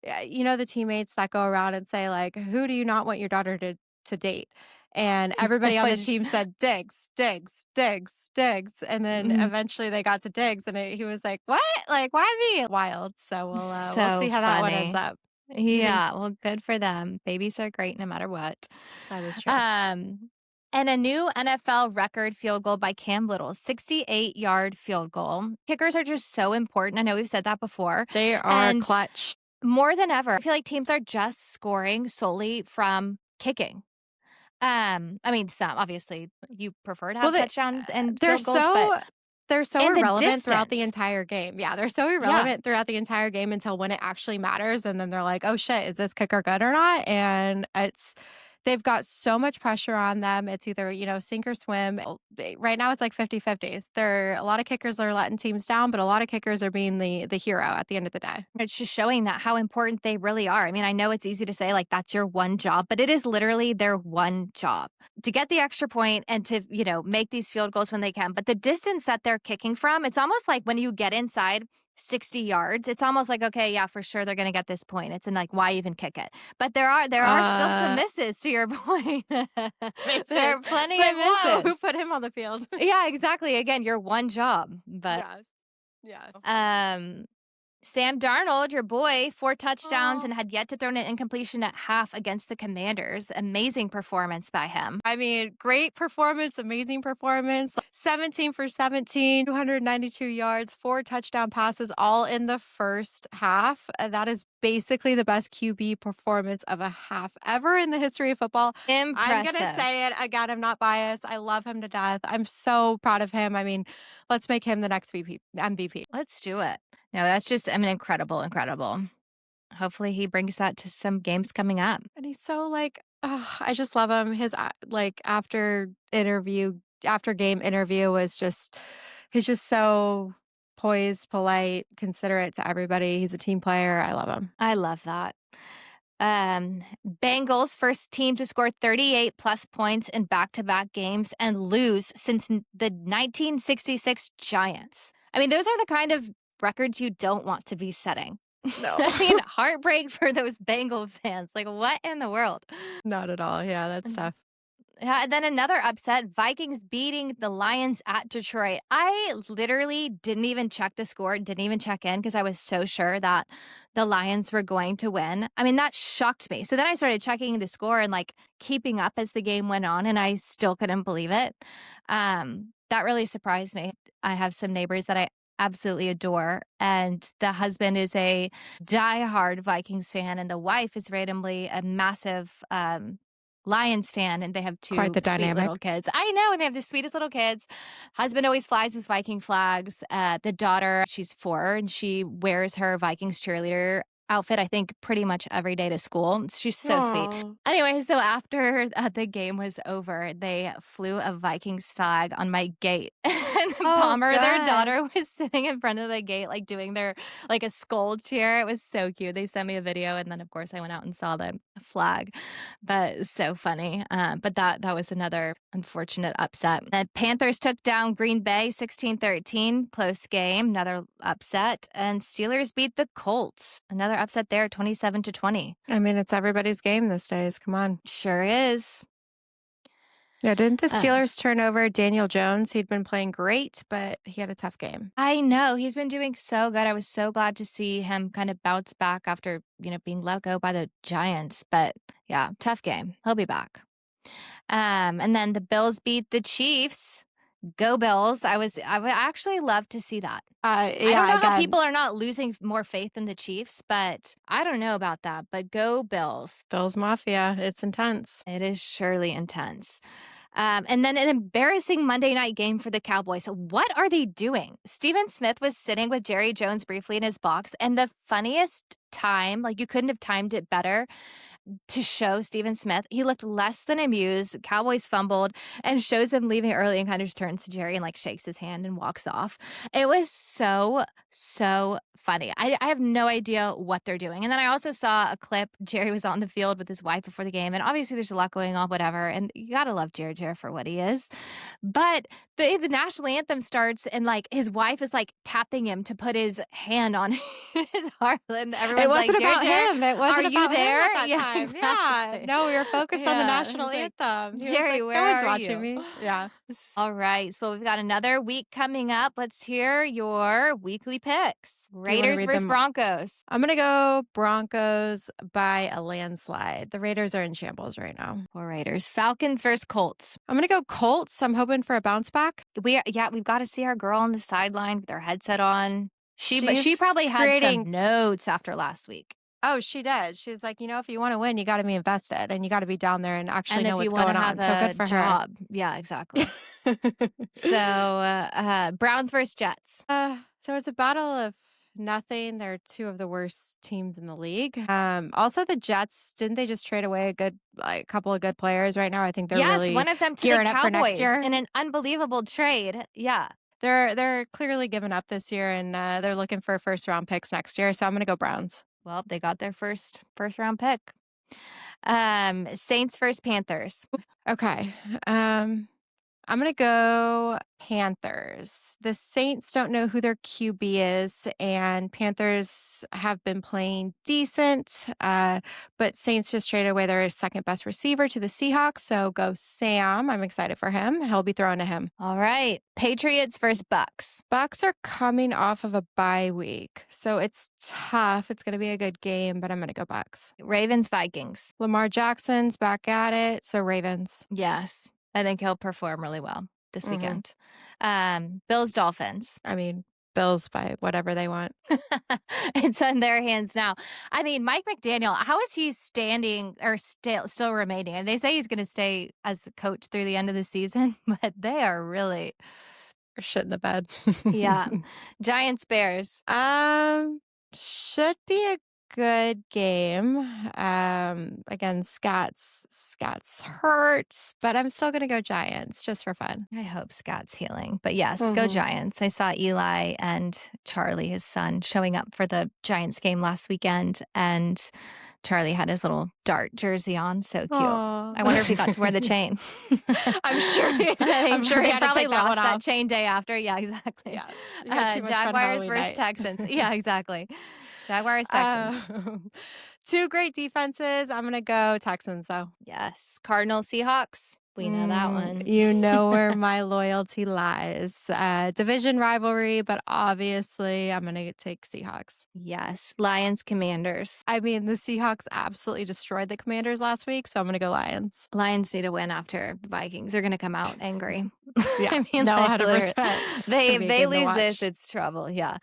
[SPEAKER 2] the teammates that go around and say like, "Who do you not want your daughter to date?" And everybody on the
[SPEAKER 1] Which,
[SPEAKER 2] team said Diggs, Diggs, Diggs, Diggs, and then
[SPEAKER 1] mm,
[SPEAKER 2] eventually they got to Diggs, and he was like, "What? Like, why me?" Wild. So we'll
[SPEAKER 1] so
[SPEAKER 2] see how that one ends
[SPEAKER 1] funny.
[SPEAKER 2] up. You think
[SPEAKER 1] Yeah, well, good for them. Babies are great no matter what.
[SPEAKER 2] that is true?
[SPEAKER 1] Um, And a new NFL record field goal by Cam Little, 68-yard field goal. Kickers are just so important. I know we've said that before.
[SPEAKER 2] They are
[SPEAKER 1] And
[SPEAKER 2] clutch.
[SPEAKER 1] more than ever, I feel like teams are just scoring solely from kicking. I mean, some obviously you prefer to
[SPEAKER 2] Well,
[SPEAKER 1] have touchdowns and
[SPEAKER 2] they're
[SPEAKER 1] field goals, but
[SPEAKER 2] they're so
[SPEAKER 1] in the
[SPEAKER 2] irrelevant throughout the
[SPEAKER 1] distance.
[SPEAKER 2] entire game. Yeah, they're so
[SPEAKER 1] Yeah.
[SPEAKER 2] irrelevant throughout the entire game until when it actually matters, and then they're like, "Oh shit, is this kicker good or not?" And they've got so much pressure on them. It's either, sink or swim. Right now it's like 50-50s. A lot of kickers are letting teams down, but a lot of kickers are being the hero at the end of the day.
[SPEAKER 1] It's just showing that how important they really are. I mean, I know it's easy to say like that's your one job, but it is literally their one job to get the extra point and to, make these field goals when they can. But the distance that they're kicking from, it's almost like when you get inside 60 yards, it's almost like, okay, yeah, for sure they're going to get this point. It's in like, why even kick it? But there are still some misses to your point. There are plenty
[SPEAKER 2] It's like,
[SPEAKER 1] of
[SPEAKER 2] whoa, who
[SPEAKER 1] misses.
[SPEAKER 2] put him on the field?
[SPEAKER 1] Yeah, exactly. Again, your one job. But
[SPEAKER 2] Yeah, yeah.
[SPEAKER 1] Sam Darnold, your boy, 4 touchdowns
[SPEAKER 2] Oh.
[SPEAKER 1] and had yet to throw an incompletion at half against the Commanders. Amazing performance by him.
[SPEAKER 2] I mean, great performance, amazing performance. 17 for 17, 292 yards, 4 touchdown passes, all in the first half. That is basically the best QB performance of a half ever in the history of football. I'm going to
[SPEAKER 1] Impressive.
[SPEAKER 2] say it again. I'm not biased. I love him to death. I'm so proud of him. I mean, let's make him the next MVP.
[SPEAKER 1] Let's do it. No, that's just, I mean, incredible, incredible. Hopefully he brings that to some games coming up.
[SPEAKER 2] And he's so like, I just love him. His like after game interview was he's just so poised, polite, considerate to everybody. He's a team player. I love him.
[SPEAKER 1] I love that. Bengals, first team to score 38 plus points in back-to-back games and lose since the 1966 Giants. I mean, those are the kind of records you don't want to be setting.
[SPEAKER 2] No.
[SPEAKER 1] I mean, heartbreak for those Bengal fans. Like, what in the world?
[SPEAKER 2] Not at all. Yeah, that's tough.
[SPEAKER 1] Yeah, and then another upset, Vikings beating the Lions at Detroit. I literally didn't even check the score, didn't even check in because I was so sure that the Lions were going to win. I mean, that shocked me. So then I started checking the score and like keeping up as the game went on, and I still couldn't believe it. That really surprised me. I have some neighbors that I absolutely adore, and the husband is a diehard Vikings fan, and the wife is randomly a massive Lions fan, and they have 2
[SPEAKER 2] Quite the
[SPEAKER 1] sweet
[SPEAKER 2] dynamic.
[SPEAKER 1] little kids. I know, and they have the sweetest little kids. Husband always flies his Viking flags. The daughter, she's 4, and she wears her Vikings cheerleader outfit, I think, pretty much every day to school. She's so sweet.
[SPEAKER 2] Aw.
[SPEAKER 1] Anyway, so after the game was over, they flew a Vikings flag on my gate. And Palmer, their
[SPEAKER 2] God.
[SPEAKER 1] daughter, was sitting in front of the gate, like doing their like a scold cheer. It was so cute. They sent me a video, and then of course I went out and saw the flag. But so funny. But that was another unfortunate upset. The Panthers took down Green Bay 16-13, close game, another upset. And Steelers beat the Colts, another upset there, 27-20.
[SPEAKER 2] I mean, it's everybody's game these days. Come on.
[SPEAKER 1] Sure is.
[SPEAKER 2] Yeah, didn't the Steelers turn over Daniel Jones? He'd been playing great, but he had a tough game.
[SPEAKER 1] I know. He's been doing so good. I was so glad to see him kind of bounce back after, being let go by the Giants. But yeah, tough game. He'll be back. And then the Bills beat the Chiefs. Go Bills. I would actually love to see that. I don't know how people are not losing more faith in the Chiefs, but I don't know about that. But go Bills.
[SPEAKER 2] Bills Mafia. It's intense.
[SPEAKER 1] It is surely intense. And then an embarrassing Monday night game for the Cowboys. What are they doing? Stephen Smith was sitting with Jerry Jones briefly in his box, and the funniest time, like you couldn't have timed it better to show Stephen Smith. He looked less than amused. Cowboys fumbled and shows him leaving early and kind of just turns to Jerry and like shakes his hand and walks off. It was so funny. I have no idea what they're doing. And then I also saw a clip. Jerry was on the field with his wife before the game. And obviously there's a lot going on, whatever. And you got to love Jerry for what he is. But the national anthem starts and like his wife is like tapping him to put his hand on his heart. And everyone's
[SPEAKER 2] It wasn't
[SPEAKER 1] like,
[SPEAKER 2] about
[SPEAKER 1] Jerry,
[SPEAKER 2] him. It wasn't
[SPEAKER 1] are you
[SPEAKER 2] about
[SPEAKER 1] there?
[SPEAKER 2] him at that
[SPEAKER 1] Yeah,
[SPEAKER 2] time.
[SPEAKER 1] exactly.
[SPEAKER 2] Yeah. No, we were focused on the
[SPEAKER 1] Yeah,
[SPEAKER 2] national
[SPEAKER 1] he's like,
[SPEAKER 2] anthem. He was
[SPEAKER 1] Jerry,
[SPEAKER 2] like,
[SPEAKER 1] where
[SPEAKER 2] no one's
[SPEAKER 1] are
[SPEAKER 2] watching
[SPEAKER 1] you?
[SPEAKER 2] me. Yeah.
[SPEAKER 1] All right. So we've got another week coming up. Let's hear your weekly picks.
[SPEAKER 2] Do you want to
[SPEAKER 1] Raiders
[SPEAKER 2] read
[SPEAKER 1] versus
[SPEAKER 2] them?
[SPEAKER 1] Broncos.
[SPEAKER 2] I'm going to go Broncos by a landslide. The Raiders are in shambles right now.
[SPEAKER 1] Or Raiders. Falcons versus Colts.
[SPEAKER 2] I'm going to go Colts. I'm hoping for a bounce back.
[SPEAKER 1] We've got to see our girl on the sideline with her headset on. But she
[SPEAKER 2] She's
[SPEAKER 1] probably had
[SPEAKER 2] creating-
[SPEAKER 1] some notes after last week.
[SPEAKER 2] Oh, she did. She's like, if you want to win, you got to be invested and you got to be down there and actually know what's going on. So good for
[SPEAKER 1] her. Yeah, exactly. So Browns versus Jets.
[SPEAKER 2] So it's a battle of nothing. They're two of the worst teams in the league. Also, the Jets, didn't they just trade away a couple of good players right now? I think they're really
[SPEAKER 1] one of them to
[SPEAKER 2] gearing
[SPEAKER 1] the
[SPEAKER 2] up for next
[SPEAKER 1] Cowboys
[SPEAKER 2] year
[SPEAKER 1] in an unbelievable trade. Yeah.
[SPEAKER 2] They're clearly giving up this year, and they're looking for first round picks next year. So I'm going to go Browns.
[SPEAKER 1] Well, they got their first round pick. Saints versus Panthers.
[SPEAKER 2] Okay. I'm going to go Panthers. The Saints don't know who their QB is, and Panthers have been playing decent, but Saints just traded away their second best receiver to the Seahawks, so go Sam. I'm excited for him. He'll be throwing to him.
[SPEAKER 1] All right. Patriots versus Bucks.
[SPEAKER 2] Bucks are coming off of a bye week, so it's tough. It's going to be a good game, but I'm going to go Bucks.
[SPEAKER 1] Ravens Vikings.
[SPEAKER 2] Lamar Jackson's back at it, so Ravens.
[SPEAKER 1] Yes. I think he'll perform really well this weekend. Bills Dolphins.
[SPEAKER 2] I mean, Bills by whatever they want.
[SPEAKER 1] It's in their hands now. I mean, Mike McDaniel, how is he standing or still remaining? And they say he's going to stay as coach through the end of the season, but they are really
[SPEAKER 2] shit in the bed.
[SPEAKER 1] Yeah. Giants Bears.
[SPEAKER 2] Should be a good game. Again, Scott's hurt, but I'm still gonna go Giants just for fun.
[SPEAKER 1] I hope Scott's healing. But yes, go Giants. I saw Eli and Charlie, his son, showing up for the Giants game last weekend, and Charlie had his little dart jersey on. So cute.
[SPEAKER 2] Aww.
[SPEAKER 1] I wonder if he got to wear the chain.
[SPEAKER 2] I'm sure he had
[SPEAKER 1] probably
[SPEAKER 2] to take
[SPEAKER 1] lost
[SPEAKER 2] that
[SPEAKER 1] chain day after. Yeah, exactly.
[SPEAKER 2] Yeah.
[SPEAKER 1] Jaguars versus Texans. Yeah, exactly. Jaguars, Texans.
[SPEAKER 2] Two great defenses. I'm going to go Texans, though.
[SPEAKER 1] Yes. Cardinals, Seahawks. We know that one.
[SPEAKER 2] You know where my loyalty lies. Division rivalry, but obviously I'm going to take Seahawks.
[SPEAKER 1] Yes. Lions, Commanders.
[SPEAKER 2] I mean, the Seahawks absolutely destroyed the Commanders last week, so I'm going to go Lions.
[SPEAKER 1] Lions need a win after the Vikings. They're going to come out angry.
[SPEAKER 2] Yeah,
[SPEAKER 1] I mean,
[SPEAKER 2] 100%.
[SPEAKER 1] They lose this, it's trouble. Yeah.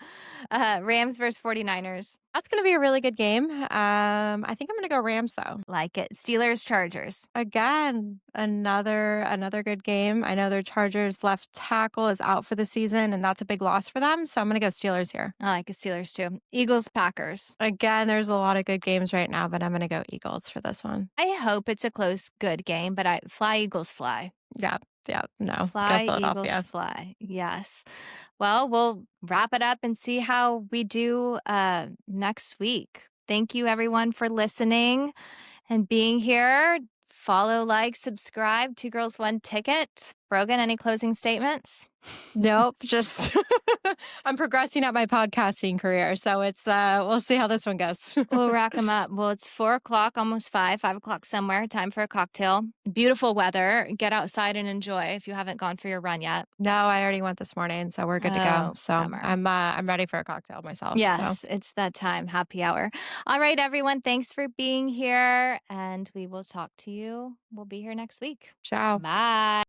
[SPEAKER 1] Rams versus 49ers.
[SPEAKER 2] That's going to be a really good game. I think I'm going to go Rams, though.
[SPEAKER 1] Like it. Steelers, Chargers.
[SPEAKER 2] Again, another good game. I know their Chargers left tackle is out for the season, and that's a big loss for them. So I'm going to go Steelers here.
[SPEAKER 1] I like the Steelers, too. Eagles, Packers.
[SPEAKER 2] Again, there's a lot of good games right now, but I'm going to go Eagles for this one.
[SPEAKER 1] I hope it's a close, good game, but fly, Eagles, fly.
[SPEAKER 2] Yeah, no.
[SPEAKER 1] Fly, Eagles, fly. Yes. Well, we'll wrap it up and see how we do next week. Thank you, everyone, for listening and being here. Follow, like, subscribe. 2 Girls, 1 Ticket. Brogan, any closing statements?
[SPEAKER 2] Nope. Just I'm progressing at my podcasting career. So it's we'll see how this one goes.
[SPEAKER 1] We'll rack them up. Well, it's 4:00, almost 5 o'clock somewhere. Time for a cocktail. Beautiful weather. Get outside and enjoy if you haven't gone for your run yet.
[SPEAKER 2] No, I already went this morning, so we're good to go. So
[SPEAKER 1] bummer.
[SPEAKER 2] I'm ready for a cocktail myself.
[SPEAKER 1] Yes,
[SPEAKER 2] so.
[SPEAKER 1] It's that time, happy hour. All right, everyone. Thanks for being here, and we will talk to you. We'll be here next week.
[SPEAKER 2] Ciao.
[SPEAKER 1] Bye.